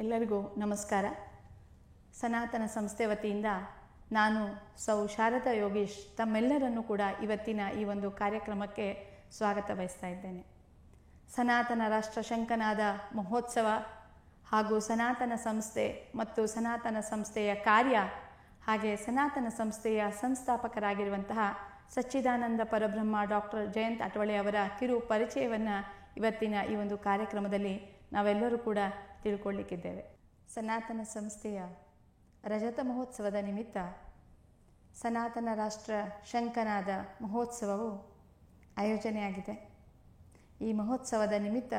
ಎಲ್ಲರಿಗೂ ನಮಸ್ಕಾರ. ಸನಾತನ ಸಂಸ್ಥೆ ವತಿಯಿಂದ ನಾನು ಸೌ ಶಾರದಾ ಯೋಗೀಶ್ ತಮ್ಮೆಲ್ಲರನ್ನು ಕೂಡ ಇವತ್ತಿನ ಈ ಒಂದು ಕಾರ್ಯಕ್ರಮಕ್ಕೆ ಸ್ವಾಗತ ಬಯಸ್ತಾ ಇದ್ದೇನೆ. ಸನಾತನ ರಾಷ್ಟ್ರ ಶಂಖನಾದ ಮಹೋತ್ಸವ ಹಾಗೂ ಸನಾತನ ಸಂಸ್ಥೆ ಮತ್ತು ಸನಾತನ ಸಂಸ್ಥೆಯ ಕಾರ್ಯ ಹಾಗೆ ಸನಾತನ ಸಂಸ್ಥೆಯ ಸಂಸ್ಥಾಪಕರಾಗಿರುವಂತಹ ಸಚ್ಚಿದಾನಂದ ಪರಬ್ರಹ್ಮ ಡಾಕ್ಟರ್ ಜಯಂತ್ ಅಟವಳೆ ಅವರ ಕಿರು ಪರಿಚಯವನ್ನು ಇವತ್ತಿನ ಈ ಒಂದು ಕಾರ್ಯಕ್ರಮದಲ್ಲಿ ನಾವೆಲ್ಲರೂ ಕೂಡ ತಿಳ್ಕೊಳ್ಳಿಕ್ಕಿದ್ದೇವೆ. ಸನಾತನ ಸಂಸ್ಥೆಯ ರಜತ ಮಹೋತ್ಸವದ ನಿಮಿತ್ತ ಸನಾತನ ರಾಷ್ಟ್ರ ಶಂಖನಾದ ಮಹೋತ್ಸವವು ಆಯೋಜನೆಯಾಗಿದೆ. ಈ ಮಹೋತ್ಸವದ ನಿಮಿತ್ತ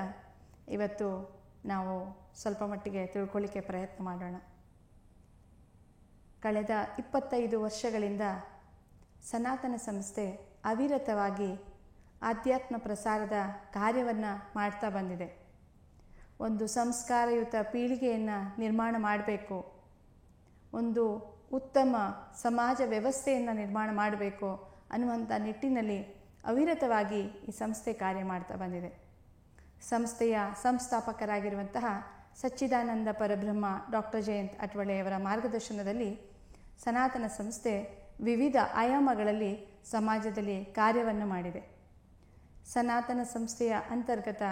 ಇವತ್ತು ನಾವು ಸ್ವಲ್ಪ ಮಟ್ಟಿಗೆ ತಿಳ್ಕೊಳ್ಳಿಕ್ಕೆ ಪ್ರಯತ್ನ ಮಾಡೋಣ. ಕಳೆದ 25 ವರ್ಷಗಳಿಂದ ಸನಾತನ ಸಂಸ್ಥೆ ಅವಿರತವಾಗಿ ಆಧ್ಯಾತ್ಮ ಪ್ರಸಾರದ ಕಾರ್ಯವನ್ನು ಮಾಡ್ತಾ ಬಂದಿದೆ. ಒಂದು ಸಂಸ್ಕಾರಯುತ ಪೀಳಿಗೆಯನ್ನು ನಿರ್ಮಾಣ ಮಾಡಬೇಕು, ಒಂದು ಉತ್ತಮ ಸಮಾಜ ವ್ಯವಸ್ಥೆಯನ್ನು ನಿರ್ಮಾಣ ಮಾಡಬೇಕು ಅನ್ನುವಂಥ ನಿಟ್ಟಿನಲ್ಲಿ ಅವಿರತವಾಗಿ ಈ ಸಂಸ್ಥೆ ಕಾರ್ಯ ಮಾಡ್ತಾ ಬಂದಿದೆ. ಸಂಸ್ಥೆಯ ಸಂಸ್ಥಾಪಕರಾಗಿರುವಂತಹ ಸಚ್ಚಿದಾನಂದ ಪರಬ್ರಹ್ಮ ಡಾಕ್ಟರ್ ಜಯಂತ್ ಅಟವಳೆಯವರ ಮಾರ್ಗದರ್ಶನದಲ್ಲಿ ಸನಾತನ ಸಂಸ್ಥೆ ವಿವಿಧ ಆಯಾಮಗಳಲ್ಲಿ ಸಮಾಜದಲ್ಲಿ ಕಾರ್ಯವನ್ನು ಮಾಡಿದೆ. ಸನಾತನ ಸಂಸ್ಥೆಯ ಅಂತರ್ಗತ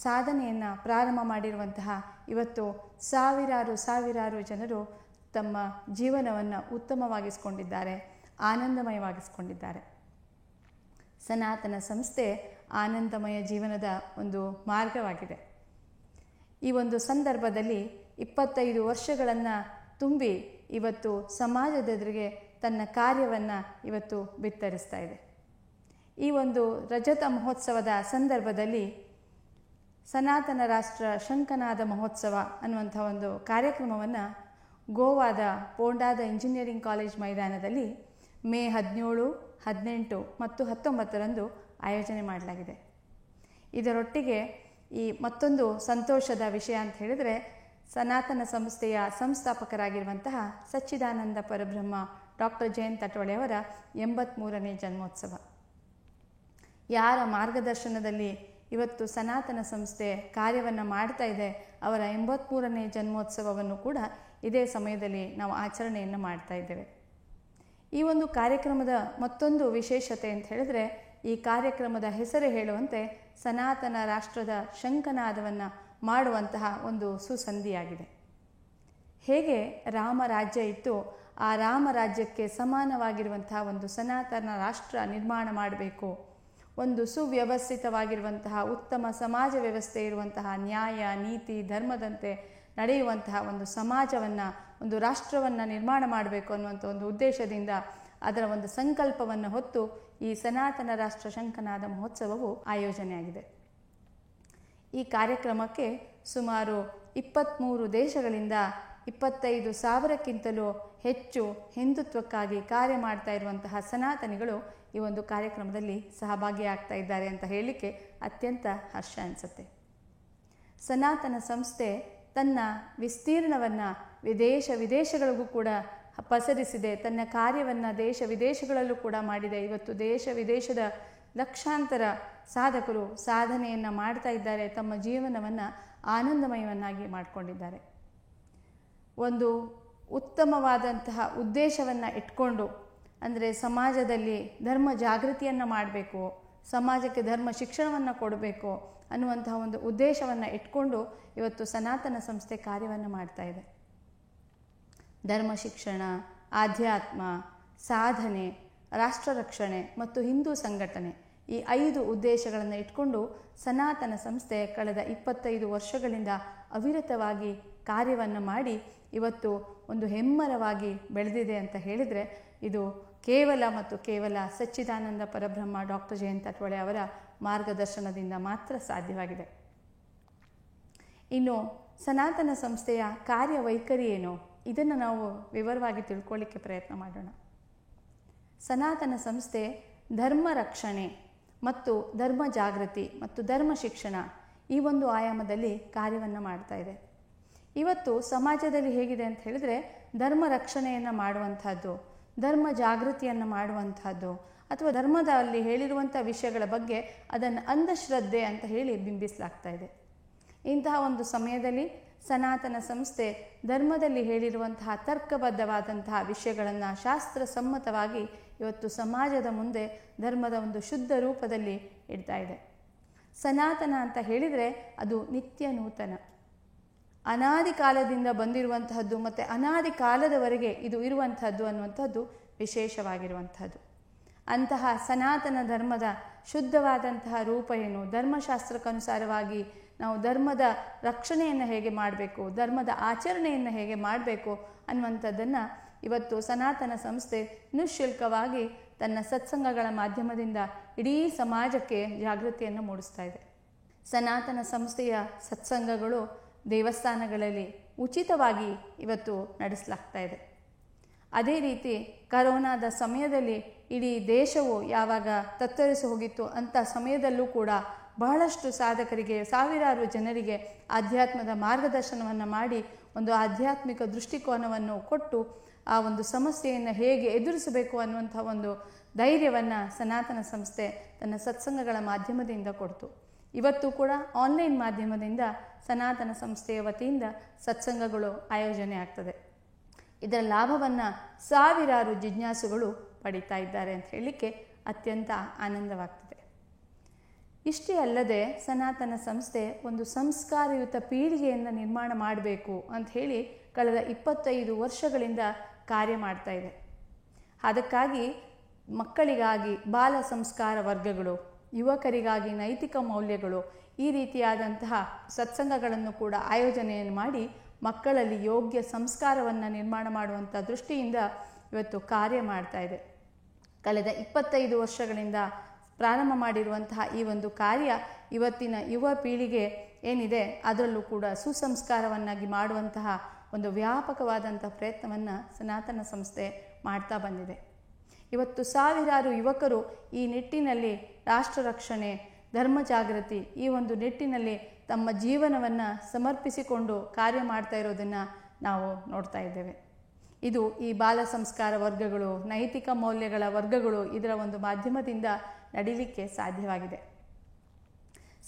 ಸಾಧನೆಯನ್ನು ಪ್ರಾರಂಭ ಮಾಡಿರುವಂತಹ ಇವತ್ತು ಸಾವಿರಾರು ಜನರು ತಮ್ಮ ಜೀವನವನ್ನು ಉತ್ತಮವಾಗಿಸಿಕೊಂಡಿದ್ದಾರೆ, ಆನಂದಮಯವಾಗಿಸಿಕೊಂಡಿದ್ದಾರೆ. ಸನಾತನ ಸಂಸ್ಥೆ ಆನಂದಮಯ ಜೀವನದ ಒಂದು ಮಾರ್ಗವಾಗಿದೆ. ಈ ಒಂದು ಸಂದರ್ಭದಲ್ಲಿ 25 ವರ್ಷಗಳನ್ನು ತುಂಬಿ ಇವತ್ತು ಸಮಾಜದೆದುರಿಗೆ ತನ್ನ ಕಾರ್ಯವನ್ನು ಇವತ್ತು ಬಿತ್ತರಿಸ್ತಾ ಇದೆ. ಈ ಒಂದು ರಜತ ಮಹೋತ್ಸವದ ಸಂದರ್ಭದಲ್ಲಿ ಸನಾತನ ರಾಷ್ಟ್ರ ಶಂಖನಾದ ಮಹೋತ್ಸವ ಅನ್ನುವಂಥ ಒಂದು ಕಾರ್ಯಕ್ರಮವನ್ನು ಗೋವಾದ ಪೋಂಡಾದ ಇಂಜಿನಿಯರಿಂಗ್ ಕಾಲೇಜ್ ಮೈದಾನದಲ್ಲಿ ಮೇ 17, 18 ಮತ್ತು 19ರಂದು ಆಯೋಜನೆ ಮಾಡಲಾಗಿದೆ. ಇದರೊಟ್ಟಿಗೆ ಈ ಮತ್ತೊಂದು ಸಂತೋಷದ ವಿಷಯ ಅಂತ ಹೇಳಿದರೆ, ಸನಾತನ ಸಂಸ್ಥೆಯ ಸಂಸ್ಥಾಪಕರಾಗಿರುವಂತಹ ಸಚ್ಚಿದಾನಂದ ಪರಬ್ರಹ್ಮ ಡಾಕ್ಟರ್ ಜಯಂತ್ ಅಟವಳೆಯವರ 83ನೇ ಜನ್ಮೋತ್ಸವ. ಯಾರ ಮಾರ್ಗದರ್ಶನದಲ್ಲಿ ಇವತ್ತು ಸನಾತನ ಸಂಸ್ಥೆ ಕಾರ್ಯವನ್ನು ಮಾಡ್ತಾ ಇದೆ, ಅವರ 83ನೇ ಜನ್ಮೋತ್ಸವವನ್ನು ಕೂಡ ಇದೇ ಸಮಯದಲ್ಲಿ ನಾವು ಆಚರಣೆಯನ್ನು ಮಾಡ್ತಾ ಇದ್ದೇವೆ. ಈ ಒಂದು ಕಾರ್ಯಕ್ರಮದ ಮತ್ತೊಂದು ವಿಶೇಷತೆ ಅಂತ ಹೇಳಿದ್ರೆ, ಈ ಕಾರ್ಯಕ್ರಮದ ಹೆಸರು ಹೇಳುವಂತೆ ಸನಾತನ ರಾಷ್ಟ್ರದ ಶಂಖನಾದವನ್ನು ಮಾಡುವಂತಹ ಒಂದು ಸುಸಂಧಿಯಾಗಿದೆ. ಹೇಗೆ ರಾಮರಾಜ್ಯ ಇತ್ತು, ಆ ರಾಮರಾಜ್ಯಕ್ಕೆ ಸಮಾನವಾಗಿರುವಂತಹ ಒಂದು ಸನಾತನ ರಾಷ್ಟ್ರ ನಿರ್ಮಾಣ ಮಾಡಬೇಕು, ಒಂದು ಸುವ್ಯವಸ್ಥಿತವಾಗಿರುವಂತಹ ಉತ್ತಮ ಸಮಾಜ ವ್ಯವಸ್ಥೆ ಇರುವಂತಹ ನ್ಯಾಯ ನೀತಿ ಧರ್ಮದಂತೆ ನಡೆಯುವಂತಹ ಒಂದು ಸಮಾಜವನ್ನು, ಒಂದು ರಾಷ್ಟ್ರವನ್ನು ನಿರ್ಮಾಣ ಮಾಡಬೇಕು ಅನ್ನುವಂಥ ಒಂದು ಉದ್ದೇಶದಿಂದ ಅದರ ಒಂದು ಸಂಕಲ್ಪವನ್ನು ಹೊತ್ತು ಈ ಸನಾತನ ರಾಷ್ಟ್ರ ಶಂಖನಾದ ಮಹೋತ್ಸವವು ಆಯೋಜನೆಯಾಗಿದೆ. ಈ ಕಾರ್ಯಕ್ರಮಕ್ಕೆ ಸುಮಾರು 23 ದೇಶಗಳಿಂದ 25,000ಕ್ಕಿಂತಲೂ ಹೆಚ್ಚು ಹಿಂದುತ್ವಕ್ಕಾಗಿ ಕಾರ್ಯ ಮಾಡ್ತಾ ಇರುವಂತಹ ಸನಾತನಿಗಳು ಈ ಒಂದು ಕಾರ್ಯಕ್ರಮದಲ್ಲಿ ಸಹಭಾಗಿಯಾಗ್ತಾ ಇದ್ದಾರೆ ಅಂತ ಹೇಳಲಿಕ್ಕೆ ಅತ್ಯಂತ ಹರ್ಷ ಅನಿಸುತ್ತೆ. ಸನಾತನ ಸಂಸ್ಥೆ ತನ್ನ ವಿಸ್ತೀರ್ಣವನ್ನು ವಿದೇಶಗಳಿಗೂ ಕೂಡ ಪಸರಿಸಿದೆ, ತನ್ನ ಕಾರ್ಯವನ್ನು ದೇಶ ವಿದೇಶಗಳಲ್ಲೂ ಕೂಡ ಮಾಡಿದೆ. ಇವತ್ತು ದೇಶ ವಿದೇಶದ ಲಕ್ಷಾಂತರ ಸಾಧಕರು ಸಾಧನೆಯನ್ನು ಮಾಡ್ತಾ ಇದ್ದಾರೆ, ತಮ್ಮ ಜೀವನವನ್ನು ಆನಂದಮಯವನ್ನಾಗಿ ಮಾಡಿಕೊಂಡಿದ್ದಾರೆ. ಒಂದು ಉತ್ತಮವಾದಂತಹ ಉದ್ದೇಶವನ್ನು ಇಟ್ಕೊಂಡು, ಅಂದರೆ ಸಮಾಜದಲ್ಲಿ ಧರ್ಮ ಜಾಗೃತಿಯನ್ನು ಮಾಡಬೇಕು, ಸಮಾಜಕ್ಕೆ ಧರ್ಮ ಶಿಕ್ಷಣವನ್ನು ಕೊಡಬೇಕು ಅನ್ನುವಂತಹ ಒಂದು ಉದ್ದೇಶವನ್ನು ಇಟ್ಕೊಂಡು ಇವತ್ತು ಸನಾತನ ಸಂಸ್ಥೆ ಕಾರ್ಯವನ್ನು ಮಾಡ್ತಾ ಇದೆ. ಧರ್ಮ ಶಿಕ್ಷಣ, ಆಧ್ಯಾತ್ಮ, ಸಾಧನೆ, ರಾಷ್ಟ್ರ ರಕ್ಷಣೆ ಮತ್ತು ಹಿಂದೂ ಸಂಘಟನೆ, ಈ 5 ಉದ್ದೇಶಗಳನ್ನು ಇಟ್ಕೊಂಡು ಸನಾತನ ಸಂಸ್ಥೆ ಕಳೆದ 25 ವರ್ಷಗಳಿಂದ ಅವಿರತವಾಗಿ ಕಾರ್ಯವನ್ನು ಮಾಡಿ ಇವತ್ತು ಒಂದು ಹೆಮ್ಮರವಾಗಿ ಬೆಳೆದಿದೆ ಅಂತ ಹೇಳಿದರೆ, ಇದು ಕೇವಲ ಸಚ್ಚಿದಾನಂದ ಪರಬ್ರಹ್ಮ ಡಾಕ್ಟರ್ ಜಯಂತ್ ಅಟವಳೆ ಅವರ ಮಾರ್ಗದರ್ಶನದಿಂದ ಮಾತ್ರ ಸಾಧ್ಯವಾಗಿದೆ. ಇನ್ನು ಸನಾತನ ಸಂಸ್ಥೆಯ ಕಾರ್ಯವೈಖರಿ ಏನು, ಇದನ್ನು ನಾವು ವಿವರವಾಗಿ ತಿಳ್ಕೊಳ್ಳಿಕ್ಕೆ ಪ್ರಯತ್ನ ಮಾಡೋಣ. ಸನಾತನ ಸಂಸ್ಥೆ ಧರ್ಮ ರಕ್ಷಣೆ ಮತ್ತು ಧರ್ಮ ಜಾಗೃತಿ ಮತ್ತು ಧರ್ಮ ಶಿಕ್ಷಣ ಈ ಒಂದು ಆಯಾಮದಲ್ಲಿ ಕಾರ್ಯವನ್ನು ಮಾಡ್ತಾ ಇದೆ. ಇವತ್ತು ಸಮಾಜದಲ್ಲಿ ಹೇಗಿದೆ ಅಂತ ಹೇಳಿದರೆ, ಧರ್ಮ ರಕ್ಷಣೆಯನ್ನು ಮಾಡುವಂಥದ್ದು, ಧರ್ಮ ಜಾಗೃತಿಯನ್ನು ಮಾಡುವಂಥದ್ದು ಅಥವಾ ಧರ್ಮದಲ್ಲಿ ಹೇಳಿರುವಂಥ ವಿಷಯಗಳ ಬಗ್ಗೆ ಅದನ್ನು ಅಂಧಶ್ರದ್ಧೆ ಅಂತ ಹೇಳಿ ಬಿಂಬಿಸಲಾಗ್ತಾ ಇದೆ. ಇಂತಹ ಒಂದು ಸಮಯದಲ್ಲಿ ಸನಾತನ ಸಂಸ್ಥೆ ಧರ್ಮದಲ್ಲಿ ಹೇಳಿರುವಂತಹ ತರ್ಕಬದ್ಧವಾದಂತಹ ವಿಷಯಗಳನ್ನು ಶಾಸ್ತ್ರಸಮ್ಮತವಾಗಿ ಇವತ್ತು ಸಮಾಜದ ಮುಂದೆ ಧರ್ಮದ ಒಂದು ಶುದ್ಧ ರೂಪದಲ್ಲಿ ಇಡ್ತಾ ಇದೆ. ಸನಾತನ ಅಂತ ಹೇಳಿದರೆ ಅದು ನಿತ್ಯ ನೂತನ, ಅನಾದಿ ಕಾಲದಿಂದ ಬಂದಿರುವಂತಹದ್ದು ಮತ್ತು ಅನಾದಿ ಕಾಲದವರೆಗೆ ಇದು ಇರುವಂತಹದ್ದು ಅನ್ನುವಂಥದ್ದು ವಿಶೇಷವಾಗಿರುವಂಥದ್ದು. ಅಂತಹ ಸನಾತನ ಧರ್ಮದ ಶುದ್ಧವಾದಂತಹ ರೂಪ ಏನು, ಧರ್ಮಶಾಸ್ತ್ರಕ್ಕನುಸಾರವಾಗಿ ನಾವು ಧರ್ಮದ ರಕ್ಷಣೆಯನ್ನು ಹೇಗೆ ಮಾಡಬೇಕು, ಧರ್ಮದ ಆಚರಣೆಯನ್ನು ಹೇಗೆ ಮಾಡಬೇಕು ಅನ್ನುವಂಥದ್ದನ್ನು ಇವತ್ತು ಸನಾತನ ಸಂಸ್ಥೆ ನಿಶ್ಶುಲ್ಕವಾಗಿ ತನ್ನ ಸತ್ಸಂಗಗಳ ಮಾಧ್ಯಮದಿಂದ ಇಡೀ ಸಮಾಜಕ್ಕೆ ಜಾಗೃತಿಯನ್ನು ಮೂಡಿಸ್ತಾ ಇದೆ. ಸನಾತನ ಸಂಸ್ಥೆಯ ಸತ್ಸಂಗಗಳು ದೇವಸ್ಥಾನಗಳಲ್ಲಿ ಉಚಿತವಾಗಿ ಇವತ್ತು ನಡೆಸಲಾಗ್ತಾ ಇದೆ. ಅದೇ ರೀತಿ ಕರೋನಾದ ಸಮಯದಲ್ಲಿ ಇಡೀ ದೇಶವು ಯಾವಾಗ ತತ್ತರಿಸಿ ಹೋಗಿತ್ತು ಅಂಥ ಸಮಯದಲ್ಲೂ ಕೂಡ ಬಹಳಷ್ಟು ಸಾಧಕರಿಗೆ, ಸಾವಿರಾರು ಜನರಿಗೆ ಆಧ್ಯಾತ್ಮದ ಮಾರ್ಗದರ್ಶನವನ್ನು ಮಾಡಿ ಒಂದು ಆಧ್ಯಾತ್ಮಿಕ ದೃಷ್ಟಿಕೋನವನ್ನು ಕೊಟ್ಟು ಆ ಒಂದು ಸಮಸ್ಯೆಯನ್ನು ಹೇಗೆ ಎದುರಿಸಬೇಕು ಅನ್ನುವಂಥ ಒಂದು ಧೈರ್ಯವನ್ನು ಸನಾತನ ಸಂಸ್ಥೆ ತನ್ನ ಸತ್ಸಂಗಗಳ ಮಾಧ್ಯಮದಿಂದ ಕೊಡ್ತು. ಇವತ್ತು ಕೂಡ ಆನ್ಲೈನ್ ಮಾಧ್ಯಮದಿಂದ ಸನಾತನ ಸಂಸ್ಥೆಯ ವತಿಯಿಂದ ಸತ್ಸಂಗಗಳು ಆಯೋಜನೆ ಆಗ್ತದೆ. ಇದರ ಲಾಭವನ್ನು ಸಾವಿರಾರು ಜಿಜ್ಞಾಸುಗಳು ಪಡೀತಾ ಇದ್ದಾರೆ ಅಂತ ಹೇಳಲಿಕ್ಕೆ ಅತ್ಯಂತ ಆನಂದವಾಗ್ತದೆ. ಇಷ್ಟೇ ಅಲ್ಲದೆ ಸನಾತನ ಸಂಸ್ಥೆ ಒಂದು ಸಂಸ್ಕಾರಯುತ ಪೀಳಿಗೆಯನ್ನು ನಿರ್ಮಾಣ ಮಾಡಬೇಕು ಅಂತ ಹೇಳಿ ಕಳೆದ 25 ವರ್ಷಗಳಿಂದ ಕಾರ್ಯ ಮಾಡ್ತಾ ಇದೆ. ಅದಕ್ಕಾಗಿ ಮಕ್ಕಳಿಗಾಗಿ ಬಾಲ ಸಂಸ್ಕಾರ ವರ್ಗಗಳು, ಯುವಕರಿಗಾಗಿ ನೈತಿಕ ಮೌಲ್ಯಗಳು, ಈ ರೀತಿಯಾದಂತಹ ಸತ್ಸಂಗಗಳನ್ನು ಕೂಡ ಆಯೋಜನೆಯನ್ನು ಮಾಡಿ ಮಕ್ಕಳಲ್ಲಿ ಯೋಗ್ಯ ಸಂಸ್ಕಾರವನ್ನು ನಿರ್ಮಾಣ ಮಾಡುವಂಥ ದೃಷ್ಟಿಯಿಂದ ಇವತ್ತು ಕಾರ್ಯ ಮಾಡ್ತಾ ಇದೆ. ಕಳೆದ 25 ವರ್ಷಗಳಿಂದ ಪ್ರಾರಂಭ ಮಾಡಿರುವಂತಹ ಈ ಒಂದು ಕಾರ್ಯ ಇವತ್ತಿನ ಯುವ ಪೀಳಿಗೆ ಏನಿದೆ ಅದರಲ್ಲೂ ಕೂಡ ಸುಸಂಸ್ಕಾರವನ್ನಾಗಿ ಮಾಡುವಂತಹ ಒಂದು ವ್ಯಾಪಕವಾದಂಥ ಪ್ರಯತ್ನವನ್ನು ಸನಾತನ ಸಂಸ್ಥೆ ಮಾಡ್ತಾ ಬಂದಿದೆ. ಇವತ್ತು ಸಾವಿರಾರು ಯುವಕರು ಈ ನಿಟ್ಟಿನಲ್ಲಿ ರಾಷ್ಟ್ರ ರಕ್ಷಣೆ, ಧರ್ಮ ಜಾಗೃತಿ ಈ ಒಂದು ನಿಟ್ಟಿನಲ್ಲಿ ತಮ್ಮ ಜೀವನವನ್ನು ಸಮರ್ಪಿಸಿಕೊಂಡು ಕಾರ್ಯ ಮಾಡ್ತಾ ಇರೋದನ್ನು ನಾವು ನೋಡ್ತಾ ಇದ್ದೇವೆ. ಇದು ಈ ಬಾಲ ಸಂಸ್ಕಾರ ವರ್ಗಗಳು, ನೈತಿಕ ಮೌಲ್ಯಗಳ ವರ್ಗಗಳು ಇದರ ಒಂದು ಮಾಧ್ಯಮದಿಂದ ನಡೀಲಿಕ್ಕೆ ಸಾಧ್ಯವಾಗಿದೆ.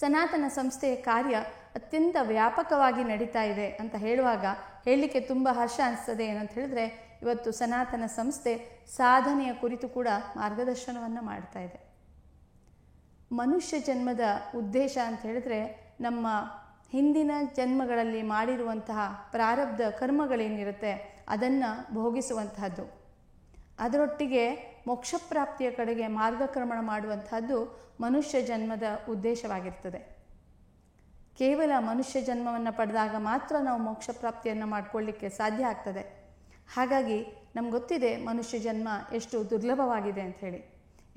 ಸನಾತನ ಸಂಸ್ಥೆಯ ಕಾರ್ಯ ಅತ್ಯಂತ ವ್ಯಾಪಕವಾಗಿ ನಡೀತಾ ಇದೆ ಅಂತ ಹೇಳುವಾಗ ಹೇಳಲಿಕ್ಕೆ ತುಂಬ ಹರ್ಷ ಅನಿಸ್ತದೆ. ಏನಂತ ಹೇಳಿದ್ರೆ ಇವತ್ತು ಸನಾತನ ಸಂಸ್ಥೆ ಸಾಧನೆಯ ಕುರಿತು ಕೂಡ ಮಾರ್ಗದರ್ಶನವನ್ನು ಮಾಡ್ತಾ ಇದೆ. ಮನುಷ್ಯ ಜನ್ಮದ ಉದ್ದೇಶ ಅಂತ ಹೇಳಿದ್ರೆ ನಮ್ಮ ಹಿಂದಿನ ಜನ್ಮಗಳಲ್ಲಿ ಮಾಡಿರುವಂತಹ ಪ್ರಾರಬ್ಧ ಕರ್ಮಗಳೇನಿರುತ್ತೆ ಅದನ್ನು ಭೋಗಿಸುವಂತಹದ್ದು, ಅದರೊಟ್ಟಿಗೆ ಮೋಕ್ಷಪ್ರಾಪ್ತಿಯ ಕಡೆಗೆ ಮಾರ್ಗಕ್ರಮಣ ಮಾಡುವಂತಹದ್ದು ಮನುಷ್ಯ ಜನ್ಮದ ಉದ್ದೇಶವಾಗಿರ್ತದೆ. ಕೇವಲ ಮನುಷ್ಯ ಜನ್ಮವನ್ನು ಪಡೆದಾಗ ಮಾತ್ರ ನಾವು ಮೋಕ್ಷ ಪ್ರಾಪ್ತಿಯನ್ನು ಮಾಡಿಕೊಳ್ಳಿಕ್ಕೆ ಸಾಧ್ಯ ಆಗ್ತದೆ. ಹಾಗಾಗಿ ನಮ್ಗೆ ಗೊತ್ತಿದೆ ಮನುಷ್ಯ ಜನ್ಮ ಎಷ್ಟು ದುರ್ಲಭವಾಗಿದೆ ಅಂಥೇಳಿ.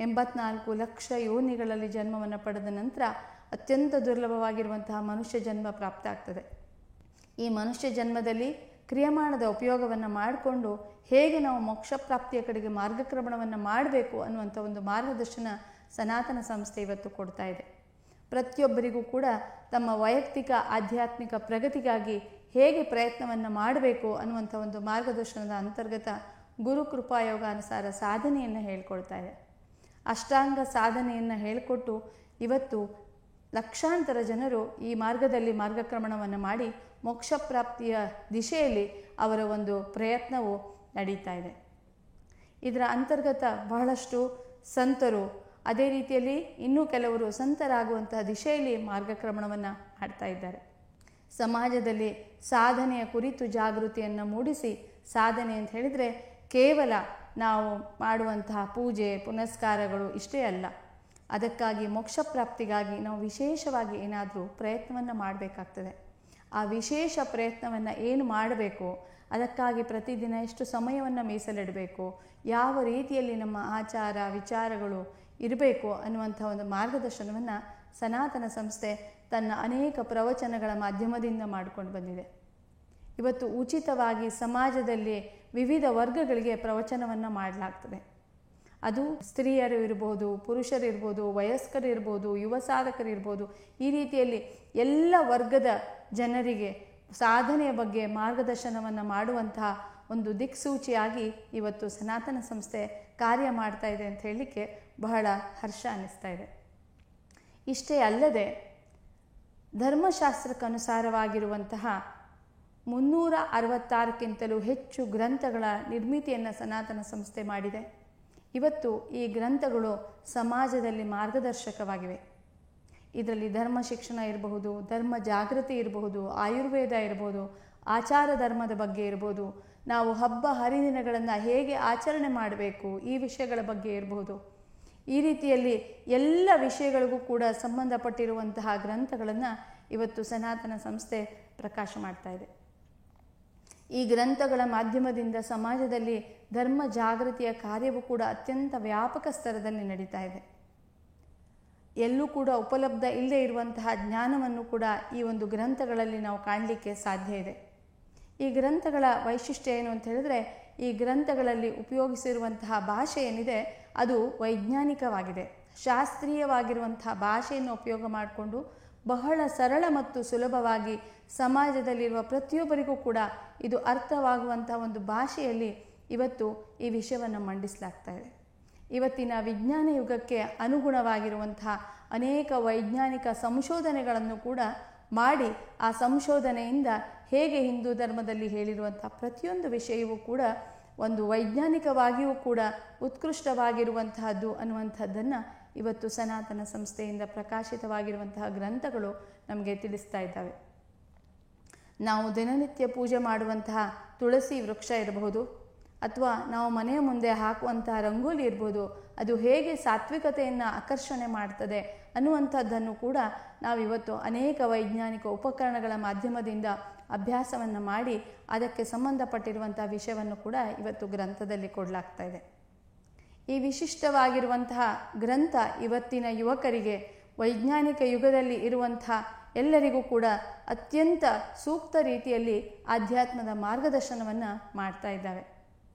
84 ಲಕ್ಷ ಯೋನಿಗಳಲ್ಲಿ ಜನ್ಮವನ್ನು ಪಡೆದ ನಂತರ ಅತ್ಯಂತ ದುರ್ಲಭವಾಗಿರುವಂತಹ ಮನುಷ್ಯ ಜನ್ಮ ಪ್ರಾಪ್ತ ಆಗ್ತದೆ. ಈ ಮನುಷ್ಯ ಜನ್ಮದಲ್ಲಿ ಕ್ರಿಯಮಾಣದ ಉಪಯೋಗವನ್ನು ಮಾಡಿಕೊಂಡು ಹೇಗೆ ನಾವು ಮೋಕ್ಷ ಪ್ರಾಪ್ತಿಯ ಕಡೆಗೆ ಮಾರ್ಗಕ್ರಮಣವನ್ನು ಮಾಡಬೇಕು ಅನ್ನುವಂಥ ಒಂದು ಮಾರ್ಗದರ್ಶನ ಸನಾತನ ಸಂಸ್ಥೆ ಇವತ್ತು ಕೊಡ್ತಾ ಇದೆ. ಪ್ರತಿಯೊಬ್ಬರಿಗೂ ಕೂಡ ತಮ್ಮ ವೈಯಕ್ತಿಕ ಆಧ್ಯಾತ್ಮಿಕ ಪ್ರಗತಿಗಾಗಿ ಹೇಗೆ ಪ್ರಯತ್ನವನ್ನು ಮಾಡಬೇಕು ಅನ್ನುವಂಥ ಒಂದು ಮಾರ್ಗದರ್ಶನದ ಅಂತರ್ಗತ ಗುರುಕೃಪಾಯೋಗಾನುಸಾರ ಸಾಧನೆಯನ್ನು ಹೇಳ್ಕೊಳ್ತಾ ಇದೆ. ಅಷ್ಟಾಂಗ ಸಾಧನೆಯನ್ನು ಹೇಳಿಕೊಟ್ಟು ಇವತ್ತು ಲಕ್ಷಾಂತರ ಜನರು ಈ ಮಾರ್ಗದಲ್ಲಿ ಮಾರ್ಗಕ್ರಮಣವನ್ನು ಮಾಡಿ ಮೋಕ್ಷ ಪ್ರಾಪ್ತಿಯ ದಿಶೆಯಲ್ಲಿ ಅವರ ಒಂದು ಪ್ರಯತ್ನವು ನಡೀತಾ ಇದೆ. ಇದರ ಅಂತರ್ಗತ ಬಹಳಷ್ಟು ಸಂತರು, ಅದೇ ರೀತಿಯಲ್ಲಿ ಇನ್ನೂ ಕೆಲವರು ಸಂತರಾಗುವಂತಹ ದಿಶೆಯಲ್ಲಿ ಮಾರ್ಗಕ್ರಮಣವನ್ನು ಮಾಡ್ತಾ ಇದ್ದಾರೆ. ಸಮಾಜದಲ್ಲಿ ಸಾಧನೆಯ ಕುರಿತು ಜಾಗೃತಿಯನ್ನು ಮೂಡಿಸಿ, ಸಾಧನೆ ಅಂತ ಹೇಳಿದರೆ ಕೇವಲ ನಾವು ಮಾಡುವಂತಹ ಪೂಜೆ ಪುನಸ್ಕಾರಗಳು ಇಷ್ಟೇ ಅಲ್ಲ, ಅದಕ್ಕಾಗಿ ಮೋಕ್ಷ ಪ್ರಾಪ್ತಿಗಾಗಿ ನಾವು ವಿಶೇಷವಾಗಿ ಏನಾದರೂ ಪ್ರಯತ್ನವನ್ನು ಮಾಡಬೇಕಾಗ್ತದೆ. ಆ ವಿಶೇಷ ಪ್ರಯತ್ನವನ್ನು ಏನು ಮಾಡಬೇಕು, ಅದಕ್ಕಾಗಿ ಪ್ರತಿದಿನ ಎಷ್ಟು ಸಮಯವನ್ನು ಮೀಸಲಿಡಬೇಕು, ಯಾವ ರೀತಿಯಲ್ಲಿ ನಮ್ಮ ಆಚಾರ ವಿಚಾರಗಳು ಇರಬೇಕು ಅನ್ನುವಂಥ ಒಂದು ಮಾರ್ಗದರ್ಶನವನ್ನು ಸನಾತನ ಸಂಸ್ಥೆ ತನ್ನ ಅನೇಕ ಪ್ರವಚನಗಳ ಮಾಧ್ಯಮದಿಂದ ಮಾಡಿಕೊಂಡು ಬಂದಿದೆ. ಇವತ್ತು ಉಚಿತವಾಗಿ ಸಮಾಜದಲ್ಲಿ ವಿವಿಧ ವರ್ಗಗಳಿಗೆ ಪ್ರವಚನವನ್ನು ಮಾಡಲಾಗ್ತದೆ. ಅದು ಸ್ತ್ರೀಯರು ಇರ್ಬೋದು, ಪುರುಷರಿರ್ಬೋದು, ವಯಸ್ಕರಿರ್ಬೋದು, ಯುವ ಸಾಧಕರಿರ್ಬೋದು, ಈ ರೀತಿಯಲ್ಲಿ ಎಲ್ಲ ವರ್ಗದ ಜನರಿಗೆ ಸಾಧನೆಯ ಬಗ್ಗೆ ಮಾರ್ಗದರ್ಶನವನ್ನು ಮಾಡುವಂತಹ ಒಂದು ದಿಕ್ಸೂಚಿಯಾಗಿ ಇವತ್ತು ಸನಾತನ ಸಂಸ್ಥೆ ಕಾರ್ಯ ಮಾಡ್ತಾ ಇದೆ ಅಂತ ಹೇಳಲಿಕ್ಕೆ ಬಹಳ ಹರ್ಷ ಅನ್ನಿಸ್ತಾ ಇದೆ. ಇಷ್ಟೇ ಅಲ್ಲದೆ ಧರ್ಮಶಾಸ್ತ್ರಕ್ಕನುಸಾರವಾಗಿರುವಂತಹ 366ಕ್ಕಿಂತಲೂ ಹೆಚ್ಚು ಗ್ರಂಥಗಳ ನಿರ್ಮಿತಿಯನ್ನು ಸನಾತನ ಸಂಸ್ಥೆ ಮಾಡಿದೆ. ಇವತ್ತು ಈ ಗ್ರಂಥಗಳು ಸಮಾಜದಲ್ಲಿ ಮಾರ್ಗದರ್ಶಕವಾಗಿವೆ. ಇದರಲ್ಲಿ ಧರ್ಮ ಶಿಕ್ಷಣ ಇರಬಹುದು, ಧರ್ಮ ಜಾಗೃತಿ ಇರಬಹುದು, ಆಯುರ್ವೇದ ಇರಬಹುದು, ಆಚಾರ ಧರ್ಮದ ಬಗ್ಗೆ ಇರಬಹುದು, ನಾವು ಹಬ್ಬ ಹರಿದಿನಗಳನ್ನು ಹೇಗೆ ಆಚರಣೆ ಮಾಡಬೇಕು ಈ ವಿಷಯಗಳ ಬಗ್ಗೆ ಇರಬಹುದು. ಈ ರೀತಿಯಲ್ಲಿ ಎಲ್ಲ ವಿಷಯಗಳಿಗೂ ಕೂಡ ಸಂಬಂಧಪಟ್ಟಿರುವಂತಹ ಗ್ರಂಥಗಳನ್ನು ಇವತ್ತು ಸನಾತನ ಸಂಸ್ಥೆ ಪ್ರಕಾಶ ಮಾಡ್ತಾ ಇದೆ. ಈ ಗ್ರಂಥಗಳ ಮಾಧ್ಯಮದಿಂದ ಸಮಾಜದಲ್ಲಿ ಧರ್ಮ ಜಾಗೃತಿಯ ಕಾರ್ಯವೂ ಕೂಡ ಅತ್ಯಂತ ವ್ಯಾಪಕ ಸ್ತರದಲ್ಲಿ ನಡೀತಾ ಇದೆ. ಎಲ್ಲೂ ಕೂಡ ಉಪಲಬ್ಧ ಇಲ್ಲದೆ ಇರುವಂತಹ ಜ್ಞಾನವನ್ನು ಕೂಡ ಈ ಒಂದು ಗ್ರಂಥಗಳಲ್ಲಿ ನಾವು ಕಾಣಲಿಕ್ಕೆ ಸಾಧ್ಯ ಇದೆ. ಈ ಗ್ರಂಥಗಳ ವೈಶಿಷ್ಟ್ಯ ಏನು ಅಂತ ಹೇಳಿದ್ರೆ, ಈ ಗ್ರಂಥಗಳಲ್ಲಿ ಉಪಯೋಗಿಸಿರುವಂತಹ ಭಾಷೆ ಏನಿದೆ ಅದು ವೈಜ್ಞಾನಿಕವಾಗಿದೆ. ಶಾಸ್ತ್ರೀಯವಾಗಿರುವಂತಹ ಭಾಷೆಯನ್ನು ಉಪಯೋಗ ಮಾಡಿಕೊಂಡು ಬಹಳ ಸರಳ ಮತ್ತು ಸುಲಭವಾಗಿ ಸಮಾಜದಲ್ಲಿರುವ ಪ್ರತಿಯೊಬ್ಬರಿಗೂ ಕೂಡ ಇದು ಅರ್ಥವಾಗುವಂತಹ ಒಂದು ಭಾಷೆಯಲ್ಲಿ ಇವತ್ತು ಈ ವಿಷಯವನ್ನು ಮಂಡಿಸಲಾಗ್ತಾ ಇದೆ. ಇವತ್ತಿನ ವಿಜ್ಞಾನ ಯುಗಕ್ಕೆ ಅನುಗುಣವಾಗಿರುವಂತಹ ಅನೇಕ ವೈಜ್ಞಾನಿಕ ಸಂಶೋಧನೆಗಳನ್ನು ಕೂಡ ಮಾಡಿ ಆ ಸಂಶೋಧನೆಯಿಂದ ಹೇಗೆ ಹಿಂದೂ ಧರ್ಮದಲ್ಲಿ ಹೇಳಿರುವಂಥ ಪ್ರತಿಯೊಂದು ವಿಷಯವೂ ಕೂಡ ಒಂದು ವೈಜ್ಞಾನಿಕವಾಗಿಯೂ ಕೂಡ ಉತ್ಕೃಷ್ಟವಾಗಿರುವಂತಹದ್ದು ಅನ್ನುವಂಥದ್ದನ್ನು ಇವತ್ತು ಸನಾತನ ಸಂಸ್ಥೆಯಿಂದ ಪ್ರಕಾಶಿತವಾಗಿರುವಂತಹ ಗ್ರಂಥಗಳು ನಮಗೆ ತಿಳಿಸ್ತಾ ಇದ್ದಾವೆ. ನಾವು ದಿನನಿತ್ಯ ಪೂಜೆ ಮಾಡುವಂತಹ ತುಳಸಿ ವೃಕ್ಷ ಇರಬಹುದು, ಅಥವಾ ನಾವು ಮನೆಯ ಮುಂದೆ ಹಾಕುವಂತಹ ರಂಗೋಲಿ ಇರ್ಬೋದು, ಅದು ಹೇಗೆ ಸಾತ್ವಿಕತೆಯನ್ನು ಆಕರ್ಷಣೆ ಮಾಡ್ತದೆ ಅನ್ನುವಂಥದ್ದನ್ನು ಕೂಡ ನಾವಿವತ್ತು ಅನೇಕ ವೈಜ್ಞಾನಿಕ ಉಪಕರಣಗಳ ಮಾಧ್ಯಮದಿಂದ ಅಭ್ಯಾಸವನ್ನು ಮಾಡಿ ಅದಕ್ಕೆ ಸಂಬಂಧಪಟ್ಟಿರುವಂತಹ ವಿಷಯವನ್ನು ಕೂಡ ಇವತ್ತು ಗ್ರಂಥದಲ್ಲಿ ಕೊಡಲಾಗ್ತಾ ಇದೆ. ಈ ವಿಶಿಷ್ಟವಾಗಿರುವಂತಹ ಗ್ರಂಥ ಇವತ್ತಿನ ಯುವಕರಿಗೆ, ವೈಜ್ಞಾನಿಕ ಯುಗದಲ್ಲಿ ಇರುವಂತಹ ಎಲ್ಲರಿಗೂ ಕೂಡ ಅತ್ಯಂತ ಸೂಕ್ತ ರೀತಿಯಲ್ಲಿ ಆಧ್ಯಾತ್ಮದ ಮಾರ್ಗದರ್ಶನವನ್ನು ಮಾಡ್ತಾ ಇದ್ದಾವೆ.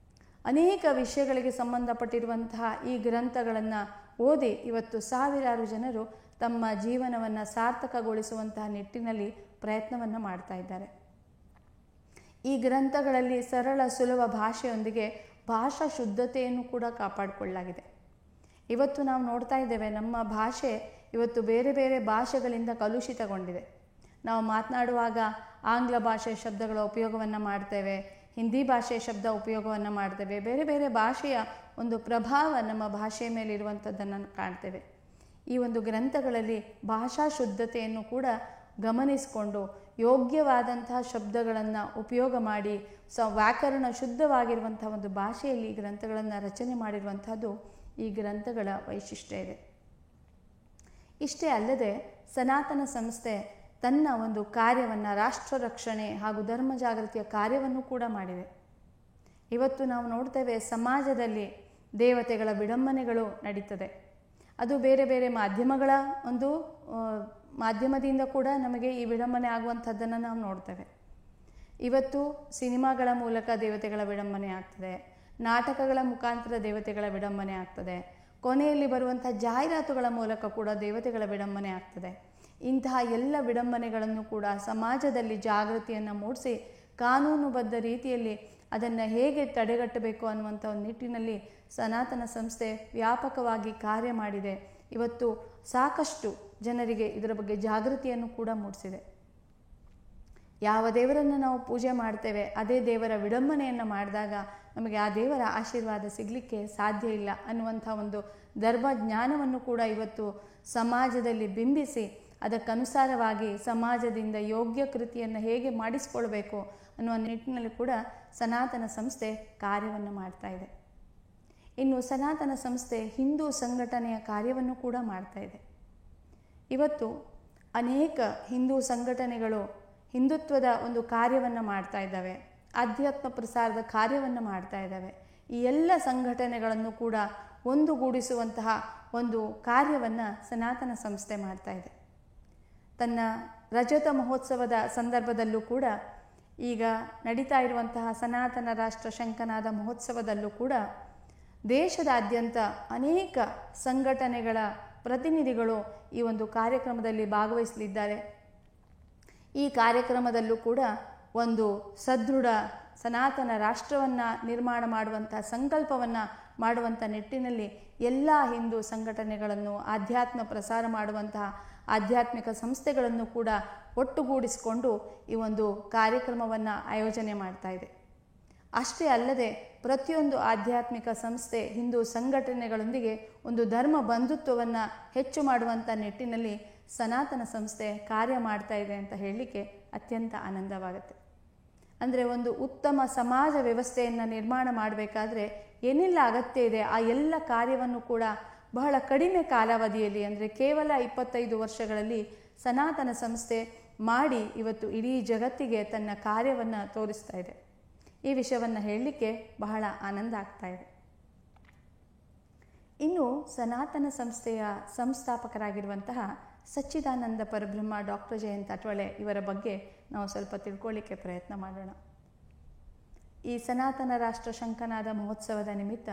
ಅನೇಕ ವಿಷಯಗಳಿಗೆ ಸಂಬಂಧಪಟ್ಟಿರುವಂತಹ ಈ ಗ್ರಂಥಗಳನ್ನು ಓದಿ ಇವತ್ತು ಸಾವಿರಾರು ಜನರು ತಮ್ಮ ಜೀವನವನ್ನು ಸಾರ್ಥಕಗೊಳಿಸುವಂತಹ ನಿಟ್ಟಿನಲ್ಲಿ ಪ್ರಯತ್ನವನ್ನು ಮಾಡ್ತಾ ಇದ್ದಾರೆ. ಈ ಗ್ರಂಥಗಳಲ್ಲಿ ಸರಳ ಸುಲಭ ಭಾಷೆಯೊಂದಿಗೆ ಭಾಷಾ ಶುದ್ಧತೆಯನ್ನು ಕೂಡ ಕಾಪಾಡಿಕೊಳ್ಳಲಾಗಿದೆ. ಇವತ್ತು ನಾವು ನೋಡ್ತಾ ಇದ್ದೇವೆ, ನಮ್ಮ ಭಾಷೆ ಇವತ್ತು ಬೇರೆ ಬೇರೆ ಭಾಷೆಗಳಿಂದ ಕಲುಷಿತಗೊಂಡಿದೆ. ನಾವು ಮಾತನಾಡುವಾಗ ಆಂಗ್ಲ ಭಾಷೆಯ ಶಬ್ದಗಳ ಉಪಯೋಗವನ್ನು ಮಾಡ್ತೇವೆ, ಹಿಂದಿ ಭಾಷೆಯ ಶಬ್ದ ಉಪಯೋಗವನ್ನು ಮಾಡ್ತೇವೆ, ಬೇರೆ ಬೇರೆ ಭಾಷೆಯ ಒಂದು ಪ್ರಭಾವ ನಮ್ಮ ಭಾಷೆಯ ಮೇಲೆ ಇರುವಂಥದ್ದನ್ನು ಕಾಣ್ತೇವೆ. ಈ ಒಂದು ಗ್ರಂಥಗಳಲ್ಲಿ ಭಾಷಾ ಶುದ್ಧತೆಯನ್ನು ಕೂಡ ಗಮನಿಸಿಕೊಂಡು ಯೋಗ್ಯವಾದಂತಹ ಶಬ್ದಗಳನ್ನು ಉಪಯೋಗ ಮಾಡಿ ವ್ಯಾಕರಣ ಶುದ್ಧವಾಗಿರುವಂತಹ ಒಂದು ಭಾಷೆಯಲ್ಲಿ ಈ ಗ್ರಂಥಗಳನ್ನು ರಚನೆ ಮಾಡಿರುವಂಥದ್ದು ಈ ಗ್ರಂಥಗಳ ವೈಶಿಷ್ಟ್ಯ ಇದೆ. ಇಷ್ಟೇ ಅಲ್ಲದೆ ಸನಾತನ ಸಂಸ್ಥೆ ತನ್ನ ಒಂದು ಕಾರ್ಯವನ್ನು, ರಾಷ್ಟ್ರ ರಕ್ಷಣೆ ಹಾಗೂ ಧರ್ಮ ಜಾಗೃತಿಯ ಕಾರ್ಯವನ್ನು ಕೂಡ ಮಾಡಿದೆ. ಇವತ್ತು ನಾವು ನೋಡ್ತೇವೆ, ಸಮಾಜದಲ್ಲಿ ದೇವತೆಗಳ ವಿಡಂಬನೆಗಳು ನಡೀತದೆ. ಅದು ಬೇರೆ ಬೇರೆ ಮಾಧ್ಯಮಗಳ ಒಂದು ಮಾಧ್ಯಮದಿಂದ ಕೂಡ ನಮಗೆ ಈ ವಿಡಂಬನೆ ಆಗುವಂಥದ್ದನ್ನು ನಾವು ನೋಡ್ತೇವೆ. ಇವತ್ತು ಸಿನಿಮಾಗಳ ಮೂಲಕ ದೇವತೆಗಳ ವಿಡಂಬನೆ ಆಗ್ತದೆ, ನಾಟಕಗಳ ಮುಖಾಂತರ ದೇವತೆಗಳ ವಿಡಂಬನೆ ಆಗ್ತದೆ, ಕೊನೆಯಲ್ಲಿ ಬರುವಂಥ ಜಾಹೀರಾತುಗಳ ಮೂಲಕ ಕೂಡ ದೇವತೆಗಳ ವಿಡಂಬನೆ ಆಗ್ತದೆ. ಇಂತಹ ಎಲ್ಲ ವಿಡಂಬನೆಗಳನ್ನು ಕೂಡ ಸಮಾಜದಲ್ಲಿ ಜಾಗೃತಿಯನ್ನು ಮೂಡಿಸಿ ಕಾನೂನುಬದ್ಧ ರೀತಿಯಲ್ಲಿ ಅದನ್ನು ಹೇಗೆ ತಡೆಗಟ್ಟಬೇಕು ಅನ್ನುವಂಥ ಒಂದು ನಿಟ್ಟಿನಲ್ಲಿ ಸನಾತನ ಸಂಸ್ಥೆ ವ್ಯಾಪಕವಾಗಿ ಕಾರ್ಯ ಮಾಡಿದೆ. ಇವತ್ತು ಸಾಕಷ್ಟು ಜನರಿಗೆ ಇದರ ಬಗ್ಗೆ ಜಾಗೃತಿಯನ್ನು ಕೂಡ ಮೂಡಿಸಿದೆ. ಯಾವ ದೇವರನ್ನು ನಾವು ಪೂಜೆ ಮಾಡ್ತೇವೆ ಅದೇ ದೇವರ ವಿಡಂಬನೆಯನ್ನು ಮಾಡಿದಾಗ ನಮಗೆ ಆ ದೇವರ ಆಶೀರ್ವಾದ ಸಿಗಲಿಕ್ಕೆ ಸಾಧ್ಯ ಇಲ್ಲ ಅನ್ನುವಂಥ ಒಂದು ಧರ್ಮ ಜ್ಞಾನವನ್ನು ಕೂಡ ಇವತ್ತು ಸಮಾಜದಲ್ಲಿ ಬಿಂಬಿಸಿ ಅದಕ್ಕನುಸಾರವಾಗಿ ಸಮಾಜದಿಂದ ಯೋಗ್ಯ ಕೃತಿಯನ್ನು ಹೇಗೆ ಮಾಡಿಸ್ಕೊಳ್ಬೇಕು ಅನ್ನುವ ನಿಟ್ಟಿನಲ್ಲಿ ಕೂಡ ಸನಾತನ ಸಂಸ್ಥೆ ಕಾರ್ಯವನ್ನು ಮಾಡ್ತಾ ಇದೆ. ಇನ್ನು ಸನಾತನ ಸಂಸ್ಥೆ ಹಿಂದೂ ಸಂಘಟನೆಯ ಕಾರ್ಯವನ್ನು ಕೂಡ ಮಾಡ್ತಾ ಇದೆ. ಇವತ್ತು ಅನೇಕ ಹಿಂದೂ ಸಂಘಟನೆಗಳು ಹಿಂದುತ್ವದ ಒಂದು ಕಾರ್ಯವನ್ನು ಮಾಡ್ತಾ ಇದ್ದಾವೆ, ಆಧ್ಯಾತ್ಮ ಪ್ರಸಾರದ ಕಾರ್ಯವನ್ನು ಮಾಡ್ತಾ ಇದ್ದಾವೆ. ಈ ಎಲ್ಲ ಸಂಘಟನೆಗಳನ್ನು ಕೂಡ ಒಂದುಗೂಡಿಸುವಂತಹ ಒಂದು ಕಾರ್ಯವನ್ನು ಸನಾತನ ಸಂಸ್ಥೆ ಮಾಡ್ತಾ ಇದೆ. ತನ್ನ ರಜತ ಮಹೋತ್ಸವದ ಸಂದರ್ಭದಲ್ಲೂ ಕೂಡ, ಈಗ ನಡೀತಾ ಇರುವಂತಹ ಸನಾತನ ರಾಷ್ಟ್ರ ಶಂಖನಾದ ಮಹೋತ್ಸವದಲ್ಲೂ ಕೂಡ ದೇಶದಾದ್ಯಂತ ಅನೇಕ ಸಂಘಟನೆಗಳ ಪ್ರತಿನಿಧಿಗಳು ಈ ಒಂದು ಕಾರ್ಯಕ್ರಮದಲ್ಲಿ ಭಾಗವಹಿಸಲಿದ್ದಾರೆ. ಈ ಕಾರ್ಯಕ್ರಮದಲ್ಲೂ ಕೂಡ ಒಂದು ಸದೃಢ ಸನಾತನ ರಾಷ್ಟ್ರವನ್ನು ನಿರ್ಮಾಣ ಮಾಡುವಂಥ ಸಂಕಲ್ಪವನ್ನು ಮಾಡುವಂಥ ನಿಟ್ಟಿನಲ್ಲಿ ಎಲ್ಲ ಹಿಂದೂ ಸಂಘಟನೆಗಳನ್ನು, ಆಧ್ಯಾತ್ಮ ಪ್ರಸಾರ ಮಾಡುವಂತಹ ಆಧ್ಯಾತ್ಮಿಕ ಸಂಸ್ಥೆಗಳನ್ನು ಕೂಡ ಒಟ್ಟುಗೂಡಿಸಿಕೊಂಡು ಈ ಒಂದು ಕಾರ್ಯಕ್ರಮವನ್ನು ಆಯೋಜನೆ ಮಾಡ್ತಾ ಇದೆ. ಅಷ್ಟೇ ಅಲ್ಲದೆ ಪ್ರತಿಯೊಂದು ಆಧ್ಯಾತ್ಮಿಕ ಸಂಸ್ಥೆ ಹಿಂದೂ ಸಂಘಟನೆಗಳೊಂದಿಗೆ ಒಂದು ಧರ್ಮ ಬಂಧುತ್ವವನ್ನು ಹೆಚ್ಚು ಮಾಡುವಂಥ ನಿಟ್ಟಿನಲ್ಲಿ ಸನಾತನ ಸಂಸ್ಥೆ ಕಾರ್ಯ ಮಾಡ್ತಾ ಇದೆ ಅಂತ ಹೇಳಲಿಕ್ಕೆ ಅತ್ಯಂತ ಆನಂದವಾಗುತ್ತೆ. ಅಂದರೆ ಒಂದು ಉತ್ತಮ ಸಮಾಜ ವ್ಯವಸ್ಥೆಯನ್ನು ನಿರ್ಮಾಣ ಮಾಡಬೇಕಾದ್ರೆ ಏನೆಲ್ಲ ಅಗತ್ಯ ಇದೆ ಆ ಎಲ್ಲ ಕಾರ್ಯವನ್ನು ಕೂಡ ಬಹಳ ಕಡಿಮೆ ಕಾಲಾವಧಿಯಲ್ಲಿ, ಅಂದರೆ ಕೇವಲ 25 ವರ್ಷಗಳಲ್ಲಿ ಸನಾತನ ಸಂಸ್ಥೆ ಮಾಡಿ ಇವತ್ತು ಇಡೀ ಜಗತ್ತಿಗೆ ತನ್ನ ಕಾರ್ಯವನ್ನು ತೋರಿಸ್ತಾ ಇದೆ. ಈ ವಿಷಯವನ್ನು ಹೇಳಲಿಕ್ಕೆ ಬಹಳ ಆನಂದ ಆಗ್ತಾ ಇದೆ. ಇನ್ನು ಸನಾತನ ಸಂಸ್ಥೆಯ ಸಂಸ್ಥಾಪಕರಾಗಿರುವಂತಹ ಸಚ್ಚಿದಾನಂದ ಪರಬ್ರಹ್ಮ ಡಾಕ್ಟರ್ ಜಯಂತ್ ಅಟ್ವಳೆ ಇವರ ಬಗ್ಗೆ ನಾವು ಸ್ವಲ್ಪ ತಿಳ್ಕೊಳ್ಳಿಕ್ಕೆ ಪ್ರಯತ್ನ ಮಾಡೋಣ. ಈ ಸನಾತನ ರಾಷ್ಟ್ರ ಶಂಖನಾದ ಮಹೋತ್ಸವದ ನಿಮಿತ್ತ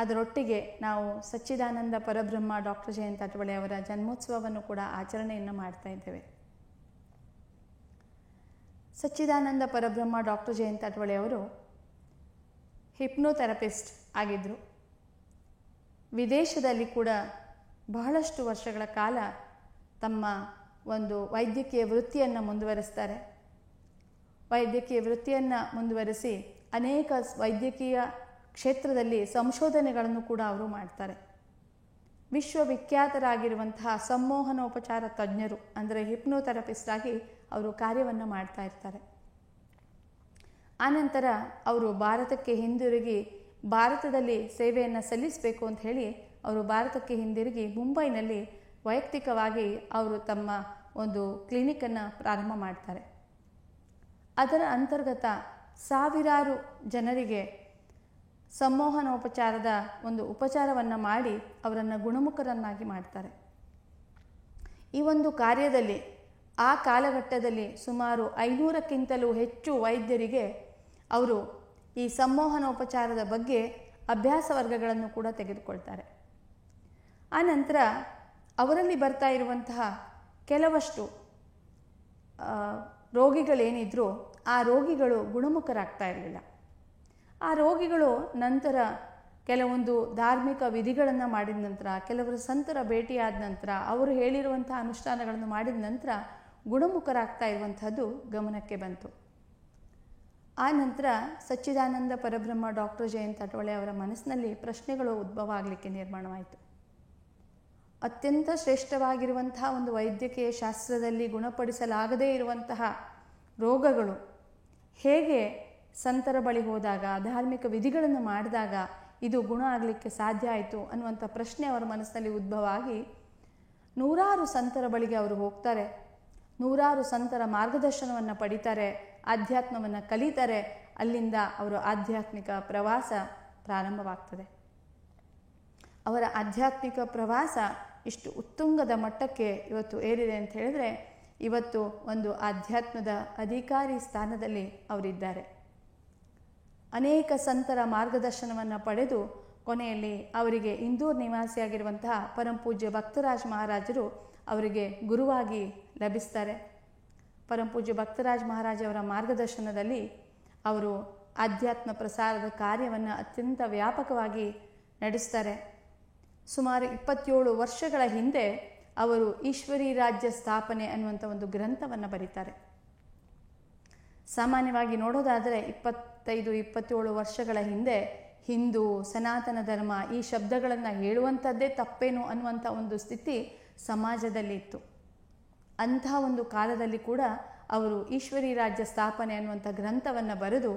ಅದರೊಟ್ಟಿಗೆ ನಾವು ಸಚ್ಚಿದಾನಂದ ಪರಬ್ರಹ್ಮ ಡಾಕ್ಟರ್ ಜಯಂತ್ ಅಟ್ವಳೆ ಅವರ ಜನ್ಮೋತ್ಸವವನ್ನು ಕೂಡ ಆಚರಣೆಯನ್ನು ಮಾಡ್ತಾ ಇದ್ದೇವೆ. ಸಚ್ಚಿದಾನಂದ ಪರಬ್ರಹ್ಮ ಡಾಕ್ಟರ್ ಜಯಂತ್ ಅಟ್ವಳೆ ಅವರು ಹಿಪ್ನೋಥೆರಪಿಸ್ಟ್ ಆಗಿದ್ದರು. ವಿದೇಶದಲ್ಲಿ ಕೂಡ ಬಹಳಷ್ಟು ವರ್ಷಗಳ ಕಾಲ ತಮ್ಮ ಒಂದು ವೈದ್ಯಕೀಯ ವೃತ್ತಿಯನ್ನು ಮುಂದುವರಿಸ್ತಾರೆ. ವೈದ್ಯಕೀಯ ವೃತ್ತಿಯನ್ನು ಮುಂದುವರಿಸಿ ಅನೇಕ ವೈದ್ಯಕೀಯ ಕ್ಷೇತ್ರದಲ್ಲಿ ಸಂಶೋಧನೆಗಳನ್ನು ಕೂಡ ಅವರು ಮಾಡ್ತಾರೆ. ವಿಶ್ವವಿಖ್ಯಾತರಾಗಿರುವಂತಹ ಸಂಮೋಹನೋಪಚಾರ ತಜ್ಞರು, ಅಂದರೆ ಹಿಪ್ನೋಥೆರಪಿಸ್ಟ್ ಆಗಿ ಅವರು ಕಾರ್ಯವನ್ನು ಮಾಡ್ತಾ ಇರ್ತಾರೆ. ಆನಂತರ ಅವರು ಭಾರತಕ್ಕೆ ಹಿಂದಿರುಗಿ ಭಾರತದಲ್ಲಿ ಸೇವೆಯನ್ನು ಸಲ್ಲಿಸಬೇಕು ಅಂತ ಹೇಳಿ ಅವರು ಭಾರತಕ್ಕೆ ಹಿಂದಿರುಗಿ ಮುಂಬೈನಲ್ಲಿ ವೈಯಕ್ತಿಕವಾಗಿ ಅವರು ತಮ್ಮ ಒಂದು ಕ್ಲಿನಿಕನ್ನು ಪ್ರಾರಂಭ ಮಾಡ್ತಾರೆ. ಅದರ ಅಂತರ್ಗತ ಸಾವಿರಾರು ಜನರಿಗೆ ಸಂಮೋಹನೋಪಚಾರದ ಒಂದು ಉಪಚಾರವನ್ನು ಮಾಡಿ ಅವರನ್ನು ಗುಣಮುಖರನ್ನಾಗಿ ಮಾಡ್ತಾರೆ. ಈ ಒಂದು ಕಾರ್ಯದಲ್ಲಿ ಆ ಕಾಲಘಟ್ಟದಲ್ಲಿ ಸುಮಾರು 500ಕ್ಕಿಂತಲೂ ಹೆಚ್ಚು ವೈದ್ಯರಿಗೆ ಅವರು ಈ ಸಂಮೋಹನೋಪಚಾರದ ಬಗ್ಗೆ ಅಭ್ಯಾಸ ವರ್ಗಗಳನ್ನು ಕೂಡ ತೆಗೆದುಕೊಳ್ತಾರೆ. ಆನಂತರ ಅವರಲ್ಲಿ ಬರ್ತಾ ಇರುವಂತಹ ಕೆಲವಷ್ಟು ರೋಗಿಗಳೇನಿದ್ರು ಆ ರೋಗಿಗಳು ಗುಣಮುಖರಾಗ್ತಾ ಇರಲಿಲ್ಲ. ಆ ರೋಗಿಗಳು ನಂತರ ಕೆಲವೊಂದು ಧಾರ್ಮಿಕ ವಿಧಿಗಳನ್ನು ಮಾಡಿದ ನಂತರ, ಕೆಲವರು ಸಂತರ ಭೇಟಿಯಾದ ನಂತರ, ಅವರು ಹೇಳಿರುವಂಥ ಅನುಷ್ಠಾನಗಳನ್ನು ಮಾಡಿದ ನಂತರ ಗುಣಮುಖರಾಗ್ತಾ ಇರುವಂಥದ್ದು ಗಮನಕ್ಕೆ ಬಂತು. ಆ ನಂತರ ಸಚ್ಚಿದಾನಂದ ಪರಬ್ರಹ್ಮ ಡಾಕ್ಟರ್ ಜಯಂತ್ ಅಟ್ವಳೆ ಅವರ ಮನಸ್ಸಿನಲ್ಲಿ ಪ್ರಶ್ನೆಗಳು ಉದ್ಭವ ಆಗಲಿಕ್ಕೆ ನಿರ್ಮಾಣವಾಯಿತು. ಅತ್ಯಂತ ಶ್ರೇಷ್ಠವಾಗಿರುವಂತಹ ಒಂದು ವೈದ್ಯಕೀಯ ಶಾಸ್ತ್ರದಲ್ಲಿ ಗುಣಪಡಿಸಲಾಗದೇ ಇರುವಂತಹ ರೋಗಗಳು ಹೇಗೆ ಸಂತರ ಬಳಿ ಹೋದಾಗ, ಧಾರ್ಮಿಕ ವಿಧಿಗಳನ್ನು ಮಾಡಿದಾಗ ಇದು ಗುಣ ಆಗಲಿಕ್ಕೆ ಸಾಧ್ಯ ಆಯಿತು ಅನ್ನುವಂಥ ಪ್ರಶ್ನೆ ಅವರ ಮನಸ್ಸಿನಲ್ಲಿ ಉದ್ಭವ ಆಗಿ ನೂರಾರು ಸಂತರ ಬಳಿಗೆ ಅವರು ಹೋಗ್ತಾರೆ. ನೂರಾರು ಸಂತರ ಮಾರ್ಗದರ್ಶನವನ್ನು ಪಡಿತಾರೆ, ಆಧ್ಯಾತ್ಮವನ್ನು ಕಲಿತಾರೆ. ಅಲ್ಲಿಂದ ಅವರ ಆಧ್ಯಾತ್ಮಿಕ ಪ್ರವಾಸ ಪ್ರಾರಂಭವಾಗ್ತದೆ. ಅವರ ಆಧ್ಯಾತ್ಮಿಕ ಪ್ರವಾಸ ಇಷ್ಟು ಉತ್ತುಂಗದ ಮಟ್ಟಕ್ಕೆ ಇವತ್ತು ಏರಿದೆ ಅಂತ ಹೇಳಿದ್ರೆ, ಇವತ್ತು ಒಂದು ಆಧ್ಯಾತ್ಮದ ಅಧಿಕಾರಿ ಸ್ಥಾನದಲ್ಲಿ ಅವರಿದ್ದಾರೆ. ಅನೇಕ ಸಂತರ ಮಾರ್ಗದರ್ಶನವನ್ನು ಪಡೆದು ಕೊನೆಯಲ್ಲಿ ಅವರಿಗೆ ಇಂದೂರ್ ನಿವಾಸಿಯಾಗಿರುವಂತಹ ಪರಮಪೂಜ್ಯ ಭಕ್ತರಾಜ್ ಮಹಾರಾಜರು ಅವರಿಗೆ ಗುರುವಾಗಿ ಲಭಿಸ್ತಾರೆ. ಪರಮಪೂಜ್ಯ ಭಕ್ತರಾಜ್ ಮಹಾರಾಜ್ ಅವರ ಮಾರ್ಗದರ್ಶನದಲ್ಲಿ ಅವರು ಆಧ್ಯಾತ್ಮ ಪ್ರಸಾರದ ಕಾರ್ಯವನ್ನು ಅತ್ಯಂತ ವ್ಯಾಪಕವಾಗಿ ನಡೆಸ್ತಾರೆ. ಸುಮಾರು 27 ವರ್ಷಗಳ ಹಿಂದೆ ಅವರು ಈಶ್ವರಿ ರಾಜ್ಯ ಸ್ಥಾಪನೆ ಅನ್ನುವಂಥ ಒಂದು ಗ್ರಂಥವನ್ನು ಬರೀತಾರೆ. ಸಾಮಾನ್ಯವಾಗಿ ನೋಡೋದಾದರೆ 25-27 ವರ್ಷಗಳ ಹಿಂದೆ ಹಿಂದೂ, ಸನಾತನ ಧರ್ಮ ಈ ಶಬ್ದಗಳನ್ನು ಹೇಳುವಂಥದ್ದೇ ತಪ್ಪೇನು ಅನ್ನುವಂಥ ಒಂದು ಸ್ಥಿತಿ ಸಮಾಜದಲ್ಲಿ ಇತ್ತು. ಅಂತಹ ಒಂದು ಕಾಲದಲ್ಲಿ ಕೂಡ ಅವರು ಈಶ್ವರಿ ರಾಜ್ಯ ಸ್ಥಾಪನೆ ಅನ್ನುವಂಥ ಗ್ರಂಥವನ್ನು ಬರೆದು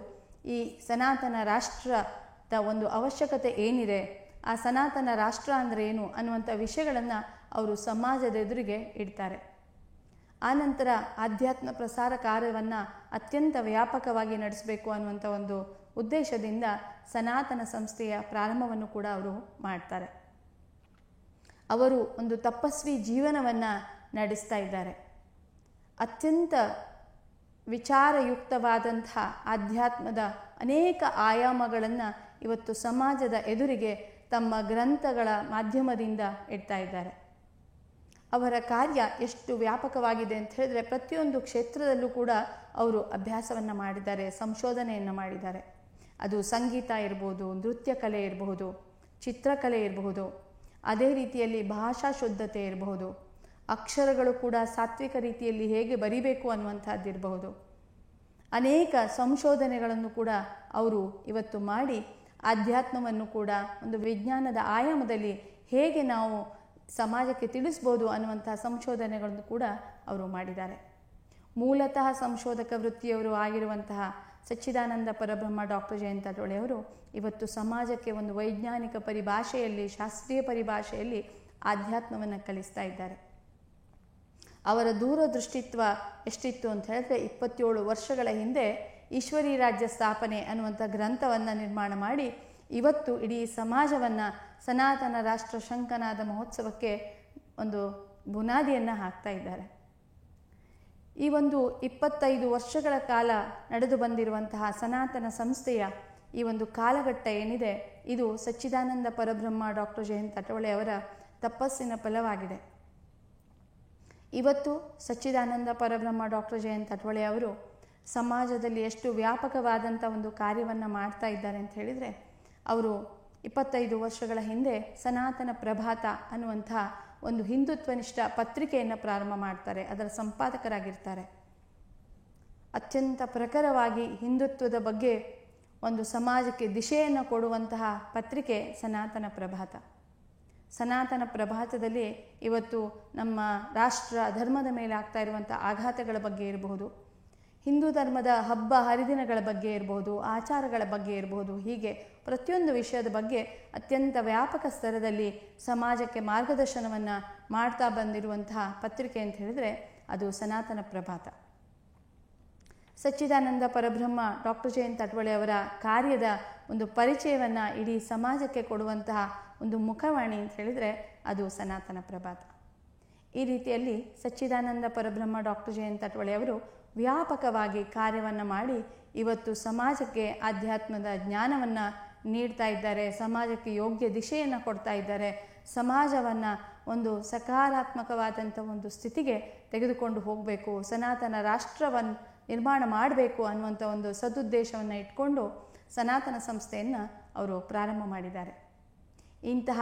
ಈ ಸನಾತನ ರಾಷ್ಟ್ರದ ಒಂದು ಅವಶ್ಯಕತೆ ಏನಿದೆ, ಆ ಸನಾತನ ರಾಷ್ಟ್ರ ಅಂದರೆ ಏನು ಅನ್ನುವಂಥ ವಿಷಯಗಳನ್ನು ಅವರು ಸಮಾಜದ ಎದುರಿಗೆ ಇಡ್ತಾರೆ. ಆನಂತರ ಆಧ್ಯಾತ್ಮ ಪ್ರಸಾರ ಕಾರ್ಯವನ್ನು ಅತ್ಯಂತ ವ್ಯಾಪಕವಾಗಿ ನಡೆಸಬೇಕು ಅನ್ನುವಂಥ ಒಂದು ಉದ್ದೇಶದಿಂದ ಸನಾತನ ಸಂಸ್ಥೆಯ ಪ್ರಾರಂಭವನ್ನು ಕೂಡ ಅವರು ಮಾಡ್ತಾರೆ. ಅವರು ಒಂದು ತಪಸ್ವಿ ಜೀವನವನ್ನು ನಡೆಸ್ತಾ ಇದ್ದಾರೆ. ಅತ್ಯಂತ ವಿಚಾರಯುಕ್ತವಾದಂಥ ಆಧ್ಯಾತ್ಮದ ಅನೇಕ ಆಯಾಮಗಳನ್ನು ಇವತ್ತು ಸಮಾಜದ ಎದುರಿಗೆ ತಮ್ಮ ಗ್ರಂಥಗಳ ಮಾಧ್ಯಮದಿಂದ ಇಡ್ತಾ ಇದ್ದಾರೆ. ಅವರ ಕಾರ್ಯ ಎಷ್ಟು ವ್ಯಾಪಕವಾಗಿದೆ ಅಂತ ಹೇಳಿದ್ರೆ, ಪ್ರತಿಯೊಂದು ಕ್ಷೇತ್ರದಲ್ಲೂ ಕೂಡ ಅವರು ಅಭ್ಯಾಸವನ್ನು ಮಾಡಿದ್ದಾರೆ, ಸಂಶೋಧನೆಯನ್ನು ಮಾಡಿದ್ದಾರೆ. ಅದು ಸಂಗೀತ ಇರಬಹುದು, ನೃತ್ಯ ಕಲೆ ಇರಬಹುದು, ಚಿತ್ರಕಲೆ ಇರಬಹುದು, ಅದೇ ರೀತಿಯಲ್ಲಿ ಭಾಷಾ ಶುದ್ಧತೆ ಇರಬಹುದು. ಅಕ್ಷರಗಳು ಕೂಡ ಸಾತ್ವಿಕ ರೀತಿಯಲ್ಲಿ ಹೇಗೆ ಬರಿಬೇಕು ಅನ್ನುವಂಥದ್ದಿರಬಹುದು. ಅನೇಕ ಸಂಶೋಧನೆಗಳನ್ನು ಕೂಡ ಅವರು ಇವತ್ತು ಮಾಡಿ ಆಧ್ಯಾತ್ಮವನ್ನು ಕೂಡ ಒಂದು ವಿಜ್ಞಾನದ ಆಯಾಮದಲ್ಲಿ ಹೇಗೆ ನಾವು ಸಮಾಜಕ್ಕೆ ತಿಳಿಸ್ಬೋದು ಅನ್ನುವಂಥ ಸಂಶೋಧನೆಗಳನ್ನು ಕೂಡ ಅವರು ಮಾಡಿದ್ದಾರೆ. ಮೂಲತಃ ಸಂಶೋಧಕ ವೃತ್ತಿಯವರು ಆಗಿರುವಂತಹ ಸಚ್ಚಿದಾನಂದ ಪರಬ್ರಹ್ಮ ಡಾಕ್ಟರ್ ಜಯಂತ ಡೋಳೆಯವರು ಇವತ್ತು ಸಮಾಜಕ್ಕೆ ಒಂದು ವೈಜ್ಞಾನಿಕ ಪರಿಭಾಷೆಯಲ್ಲಿ, ಶಾಸ್ತ್ರೀಯ ಪರಿಭಾಷೆಯಲ್ಲಿ ಆಧ್ಯಾತ್ಮವನ್ನು ಕಲಿಸ್ತಾ ಇದ್ದಾರೆ. ಅವರ ದೂರದೃಷ್ಟಿತ್ವ ಎಷ್ಟಿತ್ತು ಅಂತ ಹೇಳಿದ್ರೆ, 27 ವರ್ಷಗಳ ಹಿಂದೆ ಈಶ್ವರೀ ರಾಜ್ಯ ಸ್ಥಾಪನೆ ಅನ್ನುವಂಥ ಗ್ರಂಥವನ್ನು ನಿರ್ಮಾಣ ಮಾಡಿ ಇವತ್ತು ಇಡೀ ಸಮಾಜವನ್ನು ಸನಾತನ ರಾಷ್ಟ್ರ ಶಂಖನಾದ ಮಹೋತ್ಸವಕ್ಕೆ ಒಂದು ಬುನಾದಿಯನ್ನು ಹಾಕ್ತಾ ಇದ್ದಾರೆ. ಈ ಒಂದು 25 ವರ್ಷಗಳ ಕಾಲ ನಡೆದು ಬಂದಿರುವಂತಹ ಸನಾತನ ಸಂಸ್ಥೆಯ ಈ ಒಂದು ಕಾಲಘಟ್ಟ ಏನಿದೆ, ಇದು ಸಚ್ಚಿದಾನಂದ ಪರಬ್ರಹ್ಮ ಡಾಕ್ಟರ್ ಜಯಂತ ಡೋಳೆ ಅವರ ತಪಸ್ಸಿನ ಫಲವಾಗಿದೆ. ಇವತ್ತು ಸಚ್ಚಿದಾನಂದ ಪರಬ್ರಹ್ಮ ಡಾಕ್ಟರ್ ಜಯಂತ ಡೋಳೆ ಅವರು ಸಮಾಜದಲ್ಲಿ ಎಷ್ಟು ವ್ಯಾಪಕವಾದಂಥ ಒಂದು ಕಾರ್ಯವನ್ನು ಮಾಡ್ತಾ ಇದ್ದಾರೆ ಅಂತ ಹೇಳಿದರೆ, ಅವರು 25 ವರ್ಷಗಳ ಹಿಂದೆ ಸನಾತನ ಪ್ರಭಾತ ಅನ್ನುವಂಥ ಒಂದು ಹಿಂದುತ್ವನಿಷ್ಠ ಪತ್ರಿಕೆಯನ್ನು ಪ್ರಾರಂಭ ಮಾಡ್ತಾರೆ. ಅದರ ಸಂಪಾದಕರಾಗಿರ್ತಾರೆ. ಅತ್ಯಂತ ಪ್ರಖರವಾಗಿ ಹಿಂದುತ್ವದ ಬಗ್ಗೆ ಒಂದು ಸಮಾಜಕ್ಕೆ ದಿಶೆಯನ್ನು ಕೊಡುವಂತಹ ಪತ್ರಿಕೆ ಸನಾತನ ಪ್ರಭಾತ. ಸನಾತನ ಪ್ರಭಾತದಲ್ಲಿ ಇವತ್ತು ನಮ್ಮ ರಾಷ್ಟ್ರ ಧರ್ಮದ ಮೇಲೆ ಆಗ್ತಾ ಇರುವಂಥ ಆಘಾತಗಳ ಬಗ್ಗೆ ಇರಬಹುದು, ಹಿಂದೂ ಧರ್ಮದ ಹಬ್ಬ ಹರಿದಿನಗಳ ಬಗ್ಗೆ ಇರಬಹುದು, ಆಚಾರಗಳ ಬಗ್ಗೆ ಇರಬಹುದು, ಹೀಗೆ ಪ್ರತಿಯೊಂದು ವಿಷಯದ ಬಗ್ಗೆ ಅತ್ಯಂತ ವ್ಯಾಪಕ ಸ್ತರದಲ್ಲಿ ಸಮಾಜಕ್ಕೆ ಮಾರ್ಗದರ್ಶನವನ್ನು ಮಾಡ್ತಾ ಬಂದಿರುವಂತಹ ಪತ್ರಿಕೆ ಅಂತ ಹೇಳಿದರೆ ಅದು ಸನಾತನ ಪ್ರಭಾತ. ಸಚ್ಚಿದಾನಂದ ಪರಬ್ರಹ್ಮ ಡಾಕ್ಟರ್ ಜಯಂತ ಡೋಳೆ ಅವರ ಕಾರ್ಯದ ಒಂದು ಪರಿಚಯವನ್ನು ಇಡೀ ಸಮಾಜಕ್ಕೆ ಕೊಡುವಂತಹ ಒಂದು ಮುಖವಾಣಿ ಅಂತ ಹೇಳಿದರೆ ಅದು ಸನಾತನ ಪ್ರಭಾತ. ಈ ರೀತಿಯಲ್ಲಿ ಸಚ್ಚಿದಾನಂದ ಪರಬ್ರಹ್ಮ ಡಾಕ್ಟರ್ ಜಯಂತ ಡೋಳೆ ಅವರು ವ್ಯಾಪಕವಾಗಿ ಕಾರ್ಯವನ್ನು ಮಾಡಿ ಇವತ್ತು ಸಮಾಜಕ್ಕೆ ಆಧ್ಯಾತ್ಮದ ಜ್ಞಾನವನ್ನು ನೀಡ್ತಾ ಇದ್ದಾರೆ, ಸಮಾಜಕ್ಕೆ ಯೋಗ್ಯ ದಿಶೆಯನ್ನು ಕೊಡ್ತಾ ಇದ್ದಾರೆ, ಸಮಾಜವನ್ನು ಒಂದು ಸಕಾರಾತ್ಮಕವಾದಂಥ ಒಂದು ಸ್ಥಿತಿಗೆ ತೆಗೆದುಕೊಂಡು ಹೋಗಬೇಕು, ಸನಾತನ ರಾಷ್ಟ್ರವನ್ನು ನಿರ್ಮಾಣ ಮಾಡಬೇಕು ಅನ್ನುವಂಥ ಒಂದು ಸದುದ್ದೇಶವನ್ನು ಇಟ್ಕೊಂಡು ಸನಾತನ ಸಂಸ್ಥೆಯನ್ನು ಅವರು ಪ್ರಾರಂಭ ಮಾಡಿದ್ದಾರೆ. ಇಂತಹ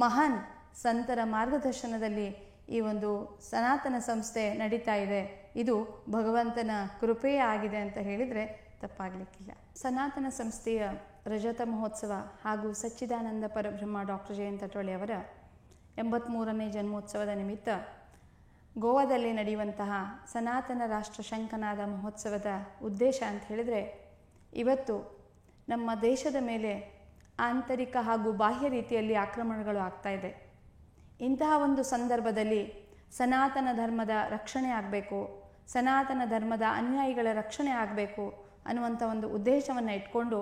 ಮಹಾನ್ ಸಂತರ ಮಾರ್ಗದರ್ಶನದಲ್ಲಿ ಈ ಒಂದು ಸನಾತನ ಸಂಸ್ಥೆ ನಡೀತಾ ಇದೆ. ಇದು ಭಗವಂತನ ಕೃಪೆಯೇ ಆಗಿದೆ ಅಂತ ಹೇಳಿದರೆ ತಪ್ಪಾಗಲಿಕ್ಕಿಲ್ಲ. ಸನಾತನ ಸಂಸ್ಥೆಯ ರಜತ ಮಹೋತ್ಸವ ಹಾಗೂ ಸಚ್ಚಿದಾನಂದ ಪರಬ್ರಹ್ಮ ಡಾಕ್ಟರ್ ಜಯಂತ ಡೋಳೆ ಅವರ 83ನೇ ಜನ್ಮೋತ್ಸವದ ನಿಮಿತ್ತ ಗೋವಾದಲ್ಲಿ ನಡೆಯುವಂತಹ ಸನಾತನ ರಾಷ್ಟ್ರ ಶಂಖನಾದ ಮಹೋತ್ಸವದ ಉದ್ದೇಶ ಅಂತ ಹೇಳಿದರೆ, ಇವತ್ತು ನಮ್ಮ ದೇಶದ ಮೇಲೆ ಆಂತರಿಕ ಹಾಗೂ ಬಾಹ್ಯ ರೀತಿಯಲ್ಲಿ ಆಕ್ರಮಣಗಳು ಆಗ್ತಾ ಇದೆ. ಇಂತಹ ಒಂದು ಸಂದರ್ಭದಲ್ಲಿ ಸನಾತನ ಧರ್ಮದ ರಕ್ಷಣೆ ಆಗಬೇಕು, ಸನಾತನ ಧರ್ಮದ ಅನುಯಾಯಿಗಳ ರಕ್ಷಣೆ ಆಗಬೇಕು ಅನ್ನುವಂಥ ಒಂದು ಉದ್ದೇಶವನ್ನು ಇಟ್ಕೊಂಡು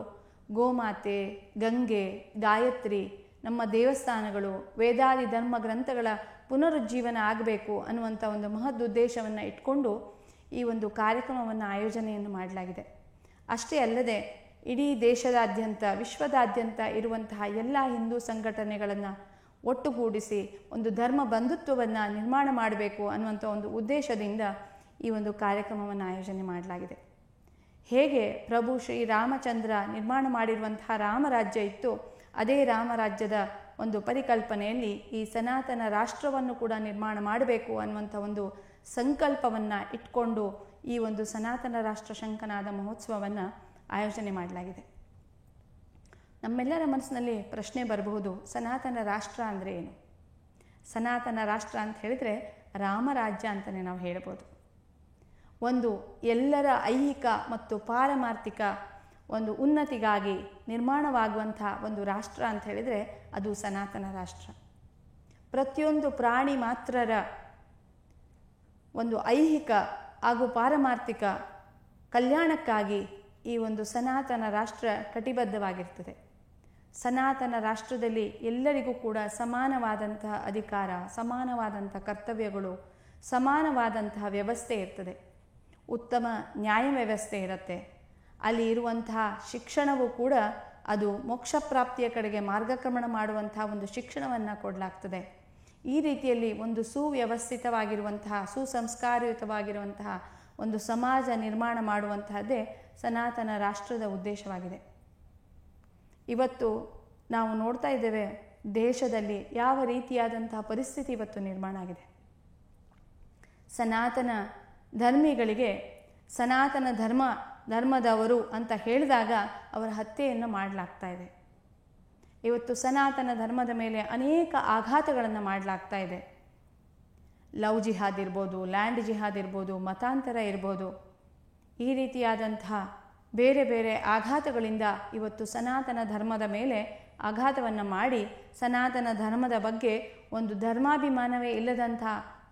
ಗೋಮಾತೆ, ಗಂಗೆ, ಗಾಯತ್ರಿ, ನಮ್ಮ ದೇವಸ್ಥಾನಗಳು, ವೇದಾದಿ ಧರ್ಮ ಗ್ರಂಥಗಳ ಪುನರುಜ್ಜೀವನ ಆಗಬೇಕು ಅನ್ನುವಂಥ ಒಂದು ಮಹದ್ ಉದ್ದೇಶವನ್ನು ಇಟ್ಕೊಂಡು ಈ ಒಂದು ಕಾರ್ಯಕ್ರಮವನ್ನು ಆಯೋಜನೆಯನ್ನು ಮಾಡಲಾಗಿದೆ. ಅಷ್ಟೇ ಅಲ್ಲದೆ ಇಡೀ ದೇಶದಾದ್ಯಂತ, ವಿಶ್ವದಾದ್ಯಂತ ಇರುವಂತಹ ಎಲ್ಲ ಹಿಂದೂ ಸಂಘಟನೆಗಳನ್ನು ಒಟ್ಟುಗೂಡಿಸಿ ಒಂದು ಧರ್ಮ ಬಂಧುತ್ವವನ್ನು ನಿರ್ಮಾಣ ಮಾಡಬೇಕು ಅನ್ನುವಂಥ ಒಂದು ಉದ್ದೇಶದಿಂದ ಈ ಒಂದು ಕಾರ್ಯಕ್ರಮವನ್ನು ಆಯೋಜನೆ ಮಾಡಲಾಗಿದೆ. ಹೇಗೆ ಪ್ರಭು ಶ್ರೀರಾಮಚಂದ್ರ ನಿರ್ಮಾಣ ಮಾಡಿರುವಂತಹ ರಾಮರಾಜ್ಯ ಇತ್ತು, ಅದೇ ರಾಮರಾಜ್ಯದ ಒಂದು ಪರಿಕಲ್ಪನೆಯಲ್ಲಿ ಈ ಸನಾತನ ರಾಷ್ಟ್ರವನ್ನು ಕೂಡ ನಿರ್ಮಾಣ ಮಾಡಬೇಕು ಅನ್ನುವಂಥ ಒಂದು ಸಂಕಲ್ಪವನ್ನು ಇಟ್ಕೊಂಡು ಈ ಒಂದು ಸನಾತನ ರಾಷ್ಟ್ರ ಶಂಖನಾದ ಮಹೋತ್ಸವವನ್ನು ಆಯೋಜನೆ ಮಾಡಲಾಗಿದೆ. ನಮ್ಮೆಲ್ಲರ ಮನಸ್ಸಿನಲ್ಲಿ ಪ್ರಶ್ನೆ ಬರಬಹುದು, ಸನಾತನ ರಾಷ್ಟ್ರ ಅಂದರೆ ಏನು? ಸನಾತನ ರಾಷ್ಟ್ರ ಅಂತ ಹೇಳಿದರೆ ರಾಮರಾಜ್ಯ ಅಂತಲೇ ನಾವು ಹೇಳ್ಬೋದು. ಒಂದು ಎಲ್ಲರ ಐಹಿಕ ಮತ್ತು ಪಾರಮಾರ್ಥಿಕ ಒಂದು ಉನ್ನತಿಗಾಗಿ ನಿರ್ಮಾಣವಾಗುವಂಥ ಒಂದು ರಾಷ್ಟ್ರ ಅಂತ ಹೇಳಿದರೆ ಅದು ಸನಾತನ ರಾಷ್ಟ್ರ. ಪ್ರತಿಯೊಂದು ಪ್ರಾಣಿ ಮಾತ್ರರ ಒಂದು ಐಹಿಕ ಹಾಗೂ ಪಾರಮಾರ್ಥಿಕ ಕಲ್ಯಾಣಕ್ಕಾಗಿ ಈ ಒಂದು ಸನಾತನ ರಾಷ್ಟ್ರ ಕಟಿಬದ್ಧವಾಗಿರ್ತದೆ. ಸನಾತನ ರಾಷ್ಟ್ರದಲ್ಲಿ ಎಲ್ಲರಿಗೂ ಕೂಡ ಸಮಾನವಾದಂತಹ ಅಧಿಕಾರ, ಸಮಾನವಾದಂಥ ಕರ್ತವ್ಯಗಳು, ಸಮಾನವಾದಂತಹ ವ್ಯವಸ್ಥೆ ಇರ್ತದೆ. ಉತ್ತಮ ನ್ಯಾಯ ವ್ಯವಸ್ಥೆ ಇರುತ್ತೆ. ಅಲ್ಲಿ ಇರುವಂತಹ ಶಿಕ್ಷಣವೂ ಕೂಡ ಅದು ಮೋಕ್ಷ ಪ್ರಾಪ್ತಿಯ ಕಡೆಗೆ ಮಾರ್ಗಕ್ರಮಣ ಮಾಡುವಂತಹ ಒಂದು ಶಿಕ್ಷಣವನ್ನು ಕೊಡಲಾಗ್ತದೆ. ಈ ರೀತಿಯಲ್ಲಿ ಒಂದು ಸುವ್ಯವಸ್ಥಿತವಾಗಿರುವಂತಹ, ಸುಸಂಸ್ಕಾರಯುತವಾಗಿರುವಂತಹ ಒಂದು ಸಮಾಜ ನಿರ್ಮಾಣ ಮಾಡುವಂತಹದ್ದೇ ಸನಾತನ ರಾಷ್ಟ್ರದ ಉದ್ದೇಶವಾಗಿದೆ. ಇವತ್ತು ನಾವು ನೋಡ್ತಾ ಇದ್ದೇವೆ ದೇಶದಲ್ಲಿ ಯಾವ ರೀತಿಯಾದಂತಹ ಪರಿಸ್ಥಿತಿ ಇವತ್ತು ನಿರ್ಮಾಣ ಆಗಿದೆ. ಸನಾತನ ಧರ್ಮಿಗಳಿಗೆ ಸನಾತನ ಧರ್ಮದವರು ಅಂತ ಹೇಳಿದಾಗ ಅವರ ಹತ್ಯೆಯನ್ನು ಮಾಡಲಾಗ್ತಾ ಇದೆ. ಇವತ್ತು ಸನಾತನ ಧರ್ಮದ ಮೇಲೆ ಅನೇಕ ಆಘಾತಗಳನ್ನು ಮಾಡಲಾಗ್ತಾ ಇದೆ. ಲವ್ ಜಿಹಾದ್ ಇರ್ಬೋದು, ಲ್ಯಾಂಡ್ ಜಿಹಾದ್ ಇರ್ಬೋದು, ಮತಾಂತರ ಇರ್ಬೋದು. ಈ ರೀತಿಯಾದಂತಹ ಬೇರೆ ಬೇರೆ ಆಘಾತಗಳಿಂದ ಇವತ್ತು ಸನಾತನ ಧರ್ಮದ ಮೇಲೆ ಆಘಾತವನ್ನು ಮಾಡಿ ಸನಾತನ ಧರ್ಮದ ಬಗ್ಗೆ ಒಂದು ಧರ್ಮಾಭಿಮಾನವೇ ಇಲ್ಲದಂಥ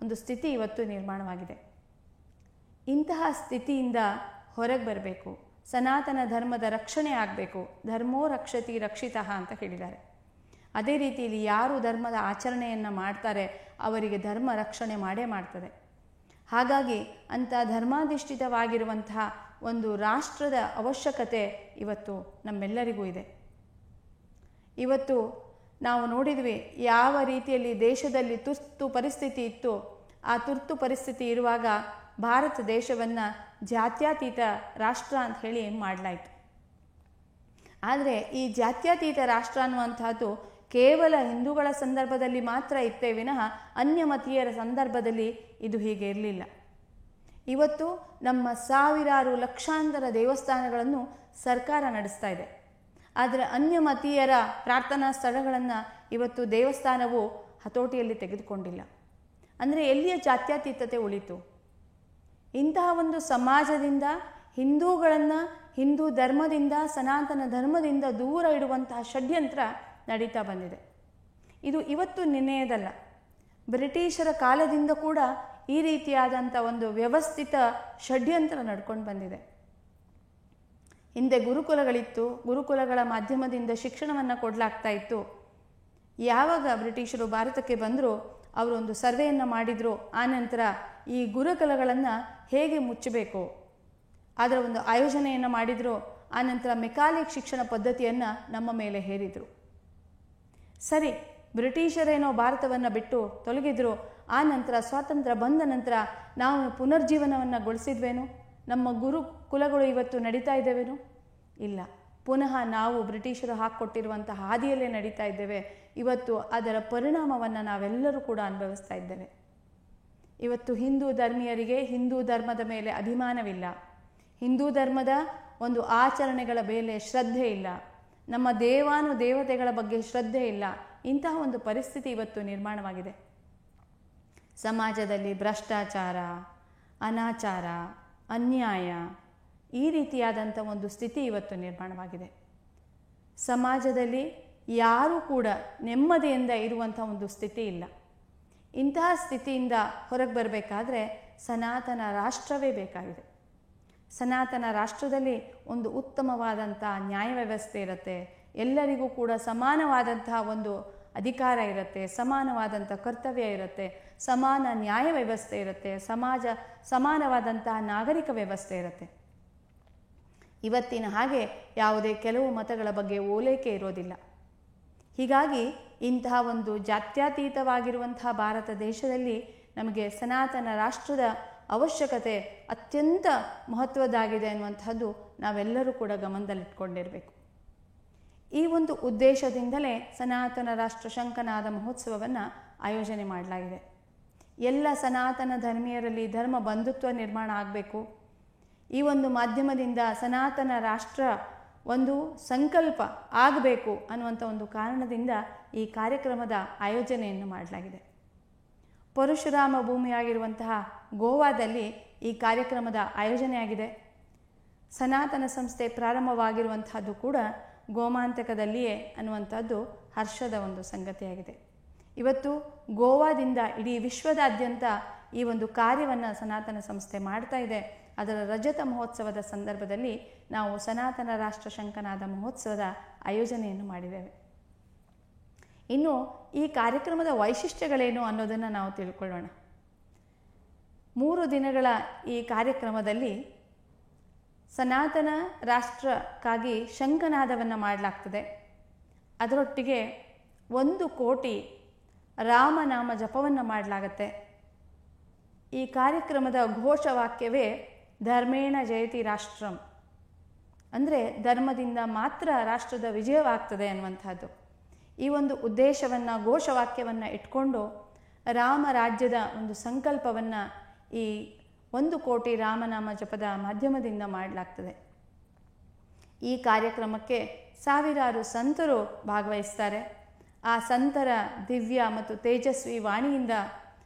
ಒಂದು ಸ್ಥಿತಿ ಇವತ್ತು ನಿರ್ಮಾಣವಾಗಿದೆ. ಇಂತಹ ಸ್ಥಿತಿಯಿಂದ ಹೊರಗೆ ಬರಬೇಕು. ಸನಾತನ ಧರ್ಮದ ರಕ್ಷಣೆ ಆಗಬೇಕು. ಧರ್ಮೋ ರಕ್ಷತಿ ರಕ್ಷಿತಃ ಅಂತ ಹೇಳಿದ್ದಾರೆ. ಅದೇ ರೀತಿಯಲ್ಲಿ ಯಾರು ಧರ್ಮದ ಆಚರಣೆಯನ್ನು ಮಾಡ್ತಾರೆ ಅವರಿಗೆ ಧರ್ಮ ರಕ್ಷಣೆ ಮಾಡೇ ಮಾಡ್ತದೆ. ಹಾಗಾಗಿ ಅಂಥ ಧರ್ಮಾಧಿಷ್ಠಿತವಾಗಿರುವಂತಹ ಒಂದು ರಾಷ್ಟ್ರದ ಅವಶ್ಯಕತೆ ಇವತ್ತು ನಮ್ಮೆಲ್ಲರಿಗೂ ಇದೆ. ಇವತ್ತು ನಾವು ನೋಡಿದ್ವಿ ಯಾವ ರೀತಿಯಲ್ಲಿ ದೇಶದಲ್ಲಿ ತುರ್ತು ಪರಿಸ್ಥಿತಿ ಇತ್ತು. ಆ ತುರ್ತು ಪರಿಸ್ಥಿತಿ ಇರುವಾಗ ಭಾರತ ದೇಶವನ್ನು ಜಾತ್ಯತೀತ ರಾಷ್ಟ್ರ ಅಂತ ಹೇಳಿ ಮಾಡಲಾಯಿತು. ಆದರೆ ಈ ಜಾತ್ಯತೀತ ರಾಷ್ಟ್ರ ಅನ್ನುವಂಥದ್ದು ಕೇವಲ ಹಿಂದೂಗಳ ಸಂದರ್ಭದಲ್ಲಿ ಮಾತ್ರ ಇತ್ತೇ ವಿನಃ ಅನ್ಯಮತೀಯರ ಸಂದರ್ಭದಲ್ಲಿ ಇದು ಹೀಗೆ ಇರಲಿಲ್ಲ. ಇವತ್ತು ನಮ್ಮ ಸಾವಿರಾರು ಲಕ್ಷಾಂತರ ದೇವಸ್ಥಾನಗಳನ್ನು ಸರ್ಕಾರ ನಡೆಸ್ತಾ ಇದೆ. ಆದರೆ ಅನ್ಯಮತೀಯರ ಪ್ರಾರ್ಥನಾ ಸ್ಥಳಗಳನ್ನು ಇವತ್ತು ದೇವಸ್ಥಾನವು ಹತೋಟಿಯಲ್ಲಿ ತೆಗೆದುಕೊಂಡಿಲ್ಲ. ಅಂದರೆ ಎಲ್ಲಿಯ ಜಾತ್ಯತೀತತೆ ಉಳಿತು? ಇಂತಹ ಒಂದು ಸಮಾಜದಿಂದ ಹಿಂದೂಗಳನ್ನು ಹಿಂದೂ ಧರ್ಮದಿಂದ ಸನಾತನ ಧರ್ಮದಿಂದ ದೂರ ಇಡುವಂತಹ ಷಡ್ಯಂತ್ರ ನಡೀತಾ ಬಂದಿದೆ. ಇದು ಇವತ್ತು ನಿನ್ನೆಯದಲ್ಲ. ಬ್ರಿಟಿಷರ ಕಾಲದಿಂದ ಕೂಡ ಈ ರೀತಿಯಾದಂಥ ಒಂದು ವ್ಯವಸ್ಥಿತ ಷಡ್ಯಂತ್ರ ನಡ್ಕೊಂಡು ಬಂದಿದೆ. ಹಿಂದೆ ಗುರುಕುಲಗಳಿತ್ತು. ಗುರುಕುಲಗಳ ಮಾಧ್ಯಮದಿಂದ ಶಿಕ್ಷಣವನ್ನು ಕೊಡಲಾಗ್ತಾ ಇತ್ತು. ಯಾವಾಗ ಬ್ರಿಟಿಷರು ಭಾರತಕ್ಕೆ ಬಂದರೂ ಅವರು ಒಂದು ಸರ್ವೆಯನ್ನು ಮಾಡಿದರು. ಆನಂತರ ಈ ಗುರುಕುಲಗಳನ್ನು ಹೇಗೆ ಮುಚ್ಚಬೇಕು ಅದರ ಒಂದು ಆಯೋಜನೆಯನ್ನು ಮಾಡಿದರು. ಆನಂತರ ಮೆಕಾಲಿಕ್ ಶಿಕ್ಷಣ ಪದ್ಧತಿಯನ್ನು ನಮ್ಮ ಮೇಲೆ ಹೇರಿದರು. ಸರಿ, ಬ್ರಿಟಿಷರೇನೋ ಭಾರತವನ್ನು ಬಿಟ್ಟು ತೊಲಗಿದ್ರು. ಆ ನಂತರ ಸ್ವಾತಂತ್ರ್ಯ ಬಂದ ನಂತರ ನಾವು ಪುನರ್ಜೀವನವನ್ನು ಗೊಳಿಸಿದ್ವೇನು? ನಮ್ಮ ಗುರುಕುಲಗಳು ಇವತ್ತು ನಡೀತಾ ಇದ್ದೇವೇನು? ಇಲ್ಲ. ಪುನಃ ನಾವು ಬ್ರಿಟಿಷರು ಹಾಕ್ಕೊಟ್ಟಿರುವಂತಹ ಹಾದಿಯಲ್ಲೇ ನಡೀತಾ ಇದ್ದೇವೆ. ಇವತ್ತು ಅದರ ಪರಿಣಾಮವನ್ನು ನಾವೆಲ್ಲರೂ ಕೂಡ ಅನುಭವಿಸ್ತಾ ಇದ್ದೇವೆ. ಇವತ್ತು ಹಿಂದೂ ಧರ್ಮೀಯರಿಗೆ ಹಿಂದೂ ಧರ್ಮದ ಮೇಲೆ ಅಭಿಮಾನವಿಲ್ಲ. ಹಿಂದೂ ಧರ್ಮದ ಒಂದು ಆಚರಣೆಗಳ ಮೇಲೆ ಶ್ರದ್ಧೆ ಇಲ್ಲ. ನಮ್ಮ ದೇವತೆಗಳ ಬಗ್ಗೆ ಶ್ರದ್ಧೆ ಇಲ್ಲ. ಇಂತಹ ಒಂದು ಪರಿಸ್ಥಿತಿ ಇವತ್ತು ನಿರ್ಮಾಣವಾಗಿದೆ. ಸಮಾಜದಲ್ಲಿ ಭ್ರಷ್ಟಾಚಾರ, ಅನಾಚಾರ, ಅನ್ಯಾಯ ಈ ರೀತಿಯಾದಂಥ ಒಂದು ಸ್ಥಿತಿ ಇವತ್ತು ನಿರ್ಮಾಣವಾಗಿದೆ. ಸಮಾಜದಲ್ಲಿ ಯಾರೂ ಕೂಡ ನೆಮ್ಮದಿಯಿಂದ ಇರುವಂಥ ಒಂದು ಸ್ಥಿತಿ ಇಲ್ಲ. ಇಂತಹ ಸ್ಥಿತಿಯಿಂದ ಹೊರಗೆ ಬರಬೇಕಾದ್ರೆ ಸನಾತನ ರಾಷ್ಟ್ರವೇ ಬೇಕಾಗಿದೆ. ಸನಾತನ ರಾಷ್ಟ್ರದಲ್ಲಿ ಒಂದು ಉತ್ತಮವಾದಂಥ ನ್ಯಾಯ ವ್ಯವಸ್ಥೆ ಇರುತ್ತೆ. ಎಲ್ಲರಿಗೂ ಕೂಡ ಸಮಾನವಾದಂತಹ ಒಂದು ಅಧಿಕಾರ ಇರುತ್ತೆ, ಸಮಾನವಾದಂಥ ಕರ್ತವ್ಯ ಇರುತ್ತೆ, ಸಮಾನ ನ್ಯಾಯ ವ್ಯವಸ್ಥೆ ಇರುತ್ತೆ, ಸಮಾನವಾದಂತಹ ನಾಗರಿಕ ವ್ಯವಸ್ಥೆ ಇರುತ್ತೆ. ಇವತ್ತಿನ ಹಾಗೆ ಯಾವುದೇ ಕೆಲವು ಮತಗಳ ಬಗ್ಗೆ ಓಲೈಕೆ ಇರೋದಿಲ್ಲ. ಹೀಗಾಗಿ ಇಂತಹ ಒಂದು ಜಾತ್ಯತೀತವಾಗಿರುವಂತಹ ಭಾರತ ದೇಶದಲ್ಲಿ ನಮಗೆ ಸನಾತನ ರಾಷ್ಟ್ರದ ಅವಶ್ಯಕತೆ ಅತ್ಯಂತ ಮಹತ್ವದ್ದಾಗಿದೆ ಅನ್ನುವಂಥದ್ದು ನಾವೆಲ್ಲರೂ ಕೂಡ ಗಮನದಲ್ಲಿಟ್ಕೊಂಡಿರಬೇಕು. ಈ ಒಂದು ಉದ್ದೇಶದಿಂದಲೇ ಸನಾತನ ರಾಷ್ಟ್ರ ಶಂಖನಾದ ಮಹೋತ್ಸವವನ್ನು ಆಯೋಜನೆ ಮಾಡಲಾಗಿದೆ. ಎಲ್ಲ ಸನಾತನ ಧರ್ಮೀಯರಲ್ಲಿ ಧರ್ಮ ಬಂಧುತ್ವ ನಿರ್ಮಾಣ ಆಗಬೇಕು. ಈ ಒಂದು ಮಾಧ್ಯಮದಿಂದ ಸನಾತನ ರಾಷ್ಟ್ರ ಒಂದು ಸಂಕಲ್ಪ ಆಗಬೇಕು ಅನ್ನುವಂಥ ಒಂದು ಕಾರಣದಿಂದ ಈ ಕಾರ್ಯಕ್ರಮದ ಆಯೋಜನೆಯನ್ನು ಮಾಡಲಾಗಿದೆ. ಪರಶುರಾಮ ಭೂಮಿಯಾಗಿರುವಂತಹ ಗೋವಾದಲ್ಲಿ ಈ ಕಾರ್ಯಕ್ರಮದ ಆಯೋಜನೆಯಾಗಿದೆ. ಸನಾತನ ಸಂಸ್ಥೆ ಪ್ರಾರಂಭವಾಗಿರುವಂತಹದ್ದು ಕೂಡ ಗೋಮಾಂತಕದಲ್ಲಿಯೇ ಅನ್ನುವಂಥದ್ದು ಹರ್ಷದ ಒಂದು ಸಂಗತಿಯಾಗಿದೆ. ಇವತ್ತು ಗೋವಾದಿಂದ ಇಡೀ ವಿಶ್ವದಾದ್ಯಂತ ಈ ಒಂದು ಕಾರ್ಯವನ್ನು ಸನಾತನ ಸಂಸ್ಥೆ ಮಾಡ್ತಾ ಇದೆ. ಅದರ ರಜತ ಮಹೋತ್ಸವದ ಸಂದರ್ಭದಲ್ಲಿ ನಾವು ಸನಾತನ ರಾಷ್ಟ್ರ ಶಂಖನಾದ ಮಹೋತ್ಸವದ ಆಯೋಜನೆಯನ್ನು ಮಾಡಿದ್ದೇವೆ. ಇನ್ನು ಈ ಕಾರ್ಯಕ್ರಮದ ವೈಶಿಷ್ಟ್ಯಗಳೇನು ಅನ್ನೋದನ್ನು ನಾವು ತಿಳ್ಕೊಳ್ಳೋಣ. 3 ದಿನಗಳ ಈ ಕಾರ್ಯಕ್ರಮದಲ್ಲಿ ಸನಾತನ ರಾಷ್ಟ್ರಕ್ಕಾಗಿ ಶಂಖನಾದವನ್ನು ಮಾಡಲಾಗ್ತದೆ. ಅದರೊಟ್ಟಿಗೆ 1 ಕೋಟಿ ರಾಮನಾಮ ಜಪವನ್ನು ಮಾಡಲಾಗತ್ತೆ. ಈ ಕಾರ್ಯಕ್ರಮದ ಘೋಷವಾಕ್ಯವೇ ಧರ್ಮೇಣ ಜಯತಿ ರಾಷ್ಟ್ರಂ, ಅಂದರೆ ಧರ್ಮದಿಂದ ಮಾತ್ರ ರಾಷ್ಟ್ರದ ವಿಜಯವಾಗ್ತದೆ ಅನ್ನುವಂಥದ್ದು. ಈ ಒಂದು ಉದ್ದೇಶವನ್ನು ಘೋಷವಾಕ್ಯವನ್ನು ಇಟ್ಕೊಂಡು ರಾಮ ರಾಜ್ಯದ ಒಂದು ಸಂಕಲ್ಪವನ್ನು ಈ 1 ಕೋಟಿ ರಾಮನಾಮ ಜಪದ ಮಾಧ್ಯಮದಿಂದ ಮಾಡಲಾಗ್ತದೆ. ಈ ಕಾರ್ಯಕ್ರಮಕ್ಕೆ ಸಾವಿರಾರು ಸಂತರು ಭಾಗವಹಿಸ್ತಾರೆ. ಆ ಸಂತರ ದಿವ್ಯ ಮತ್ತು ತೇಜಸ್ವಿ ವಾಣಿಯಿಂದ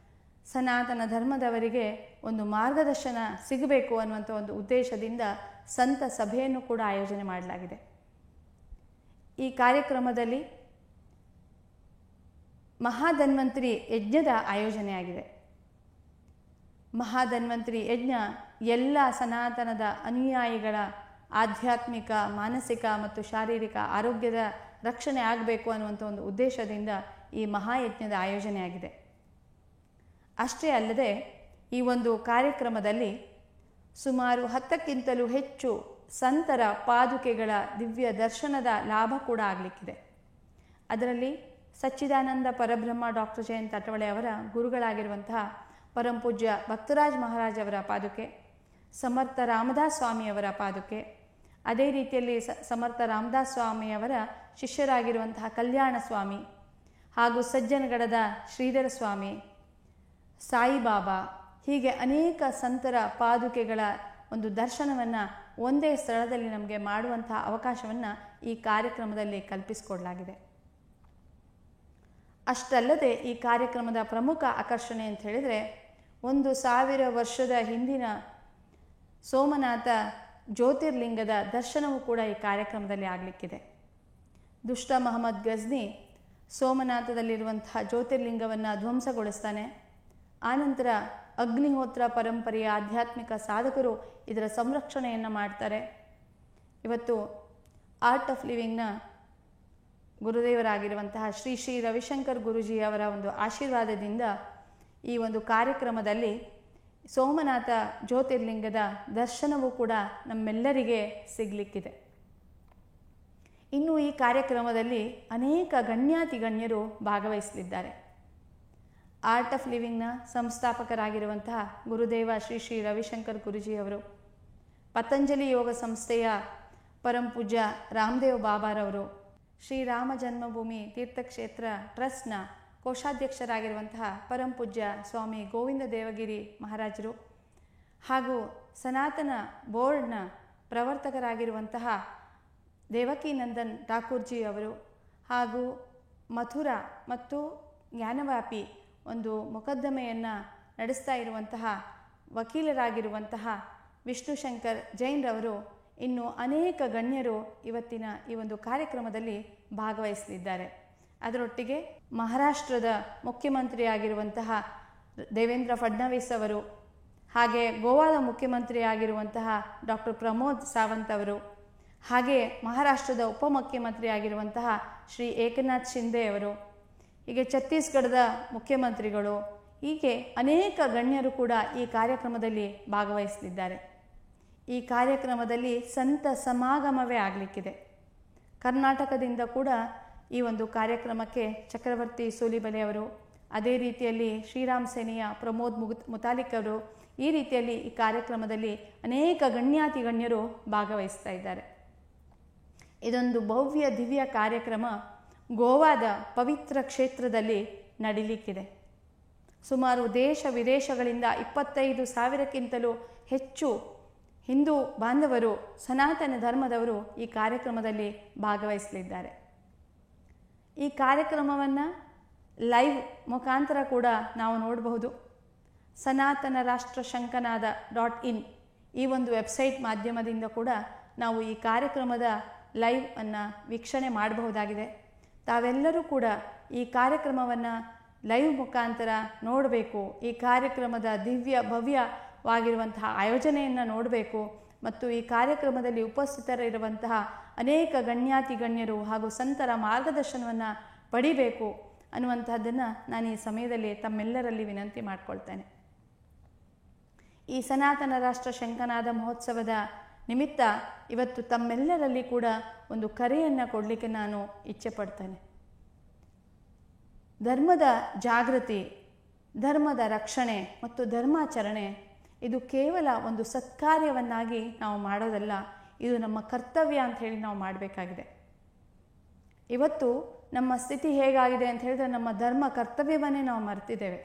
ಸನಾತನ ಧರ್ಮದವರಿಗೆ ಒಂದು ಮಾರ್ಗದರ್ಶನ ಸಿಗಬೇಕು ಅನ್ನುವಂಥ ಒಂದು ಉದ್ದೇಶದಿಂದ ಸಂತ ಸಭೆಯನ್ನು ಕೂಡ ಆಯೋಜನೆ ಮಾಡಲಾಗಿದೆ. ಈ ಕಾರ್ಯಕ್ರಮದಲ್ಲಿ ಮಹಾಧನ್ವಂತರಿ ಯಜ್ಞದ ಆಯೋಜನೆಯಾಗಿದೆ. ಮಹಾಧನ್ವಂತರಿ ಯಜ್ಞ ಎಲ್ಲ ಸನಾತನದ ಅನುಯಾಯಿಗಳ ಆಧ್ಯಾತ್ಮಿಕ, ಮಾನಸಿಕ ಮತ್ತು ಶಾರೀರಿಕ ಆರೋಗ್ಯದ ರಕ್ಷಣೆ ಆಗಬೇಕು ಅನ್ನುವಂಥ ಒಂದು ಉದ್ದೇಶದಿಂದ ಈ ಮಹಾಯಜ್ಞದ ಆಯೋಜನೆಯಾಗಿದೆ. ಅಷ್ಟೇ ಅಲ್ಲದೆ ಈ ಒಂದು ಕಾರ್ಯಕ್ರಮದಲ್ಲಿ ಸುಮಾರು 10ಕ್ಕಿಂತಲೂ ಹೆಚ್ಚು ಸಂತರ ಪಾದುಕೆಗಳ ದಿವ್ಯ ದರ್ಶನದ ಲಾಭ ಕೂಡ ಆಗಲಿಕ್ಕಿದೆ. ಅದರಲ್ಲಿ ಸಚ್ಚಿದಾನಂದ ಪರಬ್ರಹ್ಮ ಡಾಕ್ಟರ್ ಜಯಂತ್ ಅಟವಳೆ ಅವರ ಗುರುಗಳಾಗಿರುವಂತಹ ಪರಂಪೂಜ್ಯ ಭಕ್ತರಾಜ್ ಮಹಾರಾಜ್ ಅವರ ಪಾದುಕೆ, ಸಮರ್ಥ ರಾಮದಾಸ್ ಸ್ವಾಮಿಯವರ ಪಾದುಕೆ, ಅದೇ ರೀತಿಯಲ್ಲಿ ಸಮರ್ಥ ರಾಮದಾಸ್ ಸ್ವಾಮಿಯವರ ಶಿಷ್ಯರಾಗಿರುವಂತಹ ಕಲ್ಯಾಣ ಸ್ವಾಮಿ ಹಾಗೂ ಸಜ್ಜನಗಡದ ಶ್ರೀಧರ ಸ್ವಾಮಿ, ಸಾಯಿಬಾಬಾ, ಹೀಗೆ ಅನೇಕ ಸಂತರ ಪಾದುಕೆಗಳ ಒಂದು ದರ್ಶನವನ್ನು ಒಂದೇ ಸ್ಥಳದಲ್ಲಿ ನಮಗೆ ಮಾಡುವಂತಹ ಅವಕಾಶವನ್ನು ಈ ಕಾರ್ಯಕ್ರಮದಲ್ಲಿ ಕಲ್ಪಿಸಿಕೊಡಲಾಗಿದೆ. ಅಷ್ಟಲ್ಲದೆ ಈ ಕಾರ್ಯಕ್ರಮದ ಪ್ರಮುಖ ಆಕರ್ಷಣೆ ಅಂತ ಹೇಳಿದರೆ 1000 ವರ್ಷದ ಹಿಂದಿನ ಸೋಮನಾಥ ಜ್ಯೋತಿರ್ಲಿಂಗದ ದರ್ಶನವೂ ಕೂಡ ಈ ಕಾರ್ಯಕ್ರಮದಲ್ಲಿ ಆಗಲಿಕ್ಕಿದೆ. ದುಷ್ಟ ಮೊಹಮ್ಮದ್ ಗಜ್ನಿ ಸೋಮನಾಥದಲ್ಲಿರುವಂತಹ ಜ್ಯೋತಿರ್ಲಿಂಗವನ್ನು ಧ್ವಂಸಗೊಳಿಸ್ತಾನೆ. ಆನಂತರ ಅಗ್ನಿಹೋತ್ರ ಪರಂಪರೆಯ ಆಧ್ಯಾತ್ಮಿಕ ಸಾಧಕರು ಇದರ ಸಂರಕ್ಷಣೆಯನ್ನು ಮಾಡ್ತಾರೆ. ಇವತ್ತು ಆರ್ಟ್ ಆಫ್ ಲಿವಿಂಗ್ನ ಗುರುದೇವರಾಗಿರುವಂತಹ ಶ್ರೀ ಶ್ರೀ ರವಿಶಂಕರ್ ಗುರುಜಿಯವರ ಒಂದು ಆಶೀರ್ವಾದದಿಂದ ಈ ಒಂದು ಕಾರ್ಯಕ್ರಮದಲ್ಲಿ ಸೋಮನಾಥ ಜ್ಯೋತಿರ್ಲಿಂಗದ ದರ್ಶನವೂ ಕೂಡ ನಮ್ಮೆಲ್ಲರಿಗೆ ಸಿಗಲಿಕ್ಕಿದೆ. ಇನ್ನು ಈ ಕಾರ್ಯಕ್ರಮದಲ್ಲಿ ಅನೇಕ ಗಣ್ಯಾತಿ ಗಣ್ಯರು ಭಾಗವಹಿಸಲಿದ್ದಾರೆ. ಆರ್ಟ್ ಆಫ್ ಲಿವಿಂಗ್ನ ಸಂಸ್ಥಾಪಕರಾಗಿರುವಂತಹ ಗುರುದೇವ ಶ್ರೀ ಶ್ರೀ ರವಿಶಂಕರ್ ಗುರುಜಿಯವರು, ಪತಂಜಲಿ ಯೋಗ ಸಂಸ್ಥೆಯ ಪರಂಪೂಜ್ಯ ರಾಮದೇವ್ ಬಾಬಾರವರು, ಶ್ರೀರಾಮ ಜನ್ಮಭೂಮಿ ತೀರ್ಥಕ್ಷೇತ್ರ ಟ್ರಸ್ಟ್ನ ಕೋಶಾಧ್ಯಕ್ಷರಾಗಿರುವಂತಹ ಪರಂಪೂಜ್ಯ ಸ್ವಾಮಿ ಗೋವಿಂದ ದೇವಗಿರಿ ಮಹಾರಾಜರು ಹಾಗೂ ಸನಾತನ ಬೋರ್ಡ್ನ ಪ್ರವರ್ತಕರಾಗಿರುವಂತಹ ದೇವಕೀನಂದನ್ ಠಾಕೂರ್ಜಿ ಅವರು ಹಾಗೂ ಮಥುರಾ ಮತ್ತು ಜ್ಞಾನವ್ಯಾಪಿ ಒಂದು ಮೊಕದ್ದಮೆಯನ್ನು ನಡೆಸ್ತಾ ಇರುವಂತಹ ವಕೀಲರಾಗಿರುವಂತಹ ವಿಷ್ಣುಶಂಕರ್ ಜೈನ್ರವರು, ಇನ್ನು ಅನೇಕ ಗಣ್ಯರು ಇವತ್ತಿನ ಈ ಒಂದು ಕಾರ್ಯಕ್ರಮದಲ್ಲಿ ಭಾಗವಹಿಸಲಿದ್ದಾರೆ. ಅದರೊಟ್ಟಿಗೆ ಮಹಾರಾಷ್ಟ್ರದ ಮುಖ್ಯಮಂತ್ರಿಯಾಗಿರುವಂತಹ ದೇವೇಂದ್ರ ಫಡ್ನವೀಸ್ ಅವರು, ಹಾಗೆ ಗೋವಾದ ಮುಖ್ಯಮಂತ್ರಿಯಾಗಿರುವಂತಹ ಡಾಕ್ಟರ್ ಪ್ರಮೋದ್ ಸಾವಂತ್ ಅವರು, ಹಾಗೆ ಮಹಾರಾಷ್ಟ್ರದ ಉಪಮುಖ್ಯಮಂತ್ರಿಯಾಗಿರುವಂತಹ ಶ್ರೀ ಏಕನಾಥ್ ಶಿಂದೆ ಅವರು, ಹೀಗೆ ಛತ್ತೀಸ್ಗಢದ ಮುಖ್ಯಮಂತ್ರಿಗಳು, ಹೀಗೆ ಅನೇಕ ಗಣ್ಯರು ಕೂಡ ಈ ಕಾರ್ಯಕ್ರಮದಲ್ಲಿ ಭಾಗವಹಿಸಲಿದ್ದಾರೆ. ಈ ಕಾರ್ಯಕ್ರಮದಲ್ಲಿ ಸಂತ ಸಮಾಗಮವೇ ಆಗಲಿಕ್ಕಿದೆ. ಕರ್ನಾಟಕದಿಂದ ಕೂಡ ಈ ಒಂದು ಕಾರ್ಯಕ್ರಮಕ್ಕೆ ಚಕ್ರವರ್ತಿ ಸೂಲಿಬೆಲೆ ಅವರು, ಅದೇ ರೀತಿಯಲ್ಲಿ ಶ್ರೀರಾಮ್ ಸೇನೆಯ ಪ್ರಮೋದ್ ಮುತಾಲಿಕ್ ಅವರು, ಈ ರೀತಿಯಲ್ಲಿ ಈ ಕಾರ್ಯಕ್ರಮದಲ್ಲಿ ಅನೇಕ ಗಣ್ಯಾತಿ ಗಣ್ಯರು ಭಾಗವಹಿಸ್ತಾ ಇದ್ದಾರೆ. ಇದೊಂದು ಭವ್ಯ ದಿವ್ಯ ಕಾರ್ಯಕ್ರಮ ಗೋವಾದ ಪವಿತ್ರ ಕ್ಷೇತ್ರದಲ್ಲಿ ನಡೀಲಿಕ್ಕಿದೆ. ಸುಮಾರು ದೇಶ ವಿದೇಶಗಳಿಂದ 25,000ಕ್ಕಿಂತಲೂ ಹೆಚ್ಚು ಹಿಂದೂ ಬಾಂಧವರು, ಸನಾತನ ಧರ್ಮದವರು ಈ ಕಾರ್ಯಕ್ರಮದಲ್ಲಿ ಭಾಗವಹಿಸಲಿದ್ದಾರೆ. ಈ ಕಾರ್ಯಕ್ರಮವನ್ನು ಲೈವ್ ಮುಖಾಂತರ ಕೂಡ ನಾವು ನೋಡಬಹುದು. ಸನಾತನ ರಾಷ್ಟ್ರ ಶಂಕನಾದ .in ಈ ಒಂದು ವೆಬ್ಸೈಟ್ ಮಾಧ್ಯಮದಿಂದ ಕೂಡ ನಾವು ಈ ಕಾರ್ಯಕ್ರಮದ ಲೈವ್ ಅನ್ನು ವೀಕ್ಷಣೆ ಮಾಡಬಹುದಾಗಿದೆ. ತಾವೆಲ್ಲರೂ ಕೂಡ ಈ ಕಾರ್ಯಕ್ರಮವನ್ನು ಲೈವ್ ಮುಖಾಂತರ ನೋಡಬೇಕು, ಈ ಕಾರ್ಯಕ್ರಮದ ದಿವ್ಯ ಭವ್ಯವಾಗಿರುವಂತಹ ಆಯೋಜನೆಯನ್ನು ನೋಡಬೇಕು ಮತ್ತು ಈ ಕಾರ್ಯಕ್ರಮದಲ್ಲಿ ಉಪಸ್ಥಿತರಿರುವಂತಹ ಅನೇಕ ಗಣ್ಯಾತಿ ಗಣ್ಯರು ಹಾಗೂ ಸಂತರ ಮಾರ್ಗದರ್ಶನವನ್ನು ಪಡಿಬೇಕು ಅನ್ನುವಂಥದ್ದನ್ನು ನಾನು ಈ ಸಮಯದಲ್ಲಿ ತಮ್ಮೆಲ್ಲರಲ್ಲಿ ವಿನಂತಿ ಮಾಡಿಕೊಳ್ತೇನೆ. ಈ ಸನಾತನ ರಾಷ್ಟ್ರ ಶಂಕನಾದ ಮಹೋತ್ಸವದ ನಿಮಿತ್ತ ಇವತ್ತು ತಮ್ಮೆಲ್ಲರಲ್ಲಿ ಕೂಡ ಒಂದು ಕರೆಯನ್ನು ಕೊಡಲಿಕ್ಕೆ ನಾನು ಇಚ್ಛೆ ಪಡ್ತೇನೆ. ಧರ್ಮದ ಜಾಗೃತಿ, ಧರ್ಮದ ರಕ್ಷಣೆ ಮತ್ತು ಧರ್ಮಾಚರಣೆ ಇದು ಕೇವಲ ಒಂದು ಸತ್ಕಾರ್ಯವನ್ನಾಗಿ ನಾವು ಮಾಡೋದಲ್ಲ, ಇದು ನಮ್ಮ ಕರ್ತವ್ಯ ಅಂತ ಹೇಳಿ ನಾವು ಮಾಡಬೇಕಾಗಿದೆ. ಇವತ್ತು ನಮ್ಮ ಸ್ಥಿತಿ ಹೇಗಾಗಿದೆ ಅಂತ ಹೇಳಿದ್ರೆ ನಮ್ಮ ಧರ್ಮ ಕರ್ತವ್ಯವನ್ನೇ ನಾವು ಮರೆತಿದ್ದೇವೆ.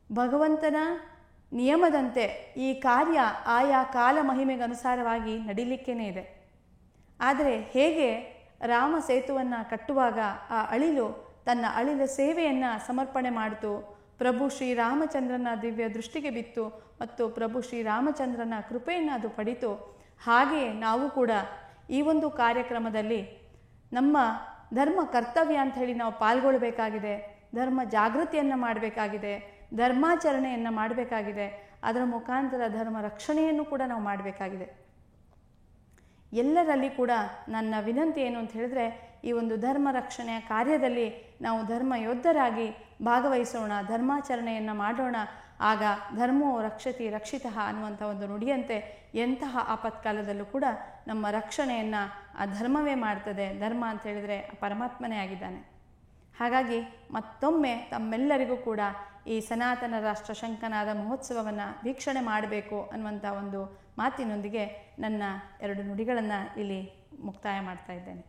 ಭಗವಂತನ ನಿಯಮದಂತೆ ಈ ಕಾರ್ಯ ಆಯಾ ಕಾಲ ಮಹಿಮೆಗನುಸಾರವಾಗಿ ನಡೀಲಿಕ್ಕೇ ಇದೆ. ಆದರೆ ಹೇಗೆ ರಾಮ ಸೇತುವನ್ನು ಕಟ್ಟುವಾಗ ಆ ಅಳಿಲು ತನ್ನ ಅಳಿಲ ಸೇವೆಯನ್ನು ಸಮರ್ಪಣೆ ಮಾಡಿತು, ಪ್ರಭು ಶ್ರೀರಾಮಚಂದ್ರನ ದಿವ್ಯ ದೃಷ್ಟಿಗೆ ಬಿತ್ತು ಮತ್ತು ಪ್ರಭು ಶ್ರೀರಾಮಚಂದ್ರನ ಕೃಪೆಯನ್ನು ಅದು ಪಡಿತು, ಹಾಗೆಯೇ ನಾವು ಕೂಡ ಈ ಒಂದು ಕಾರ್ಯಕ್ರಮದಲ್ಲಿ ನಮ್ಮ ಧರ್ಮ ಕರ್ತವ್ಯ ಅಂಥೇಳಿ ನಾವು ಪಾಲ್ಗೊಳ್ಳಬೇಕಾಗಿದೆ. ಧರ್ಮ ಜಾಗೃತಿಯನ್ನು ಮಾಡಬೇಕಾಗಿದೆ, ಧರ್ಮಾಚರಣೆಯನ್ನು ಮಾಡಬೇಕಾಗಿದೆ, ಅದರ ಮುಖಾಂತರ ಧರ್ಮ ರಕ್ಷಣೆಯನ್ನು ಕೂಡ ನಾವು ಮಾಡಬೇಕಾಗಿದೆ. ಎಲ್ಲರಲ್ಲಿ ಕೂಡ ನನ್ನ ವಿನಂತಿ ಏನು ಅಂತ ಹೇಳಿದ್ರೆ, ಈ ಒಂದು ಧರ್ಮ ರಕ್ಷಣೆಯ ಕಾರ್ಯದಲ್ಲಿ ನಾವು ಧರ್ಮ ಯೋಧರಾಗಿ ಭಾಗವಹಿಸೋಣ, ಧರ್ಮಾಚರಣೆಯನ್ನು ಮಾಡೋಣ. ಆಗ ಧರ್ಮೋ ರಕ್ಷತಿ ರಕ್ಷಿತಃ ಅನ್ನುವಂಥ ಒಂದು ನುಡಿಯಂತೆ ಎಂತಹ ಆಪತ್ಕಾಲದಲ್ಲೂ ಕೂಡ ನಮ್ಮ ರಕ್ಷಣೆಯನ್ನು ಆ ಧರ್ಮವೇ ಮಾಡ್ತದೆ. ಧರ್ಮ ಅಂತ ಹೇಳಿದರೆ ಪರಮಾತ್ಮನೇ ಆಗಿದ್ದಾನೆ. ಹಾಗಾಗಿ ಮತ್ತೊಮ್ಮೆ ತಮ್ಮೆಲ್ಲರಿಗೂ ಕೂಡ ಈ ಸನಾತನ ರಾಷ್ಟ್ರ ಶಂಖನಾದ ಮಹೋತ್ಸವವನ್ನು ವೀಕ್ಷಣೆ ಮಾಡಬೇಕು ಅನ್ನುವಂಥ ಒಂದು ಮಾತಿನೊಂದಿಗೆ ನನ್ನ 2 ನುಡಿಗಳನ್ನು ಇಲ್ಲಿ ಮುಕ್ತಾಯ ಮಾಡ್ತಾ ಇದ್ದೇನೆ.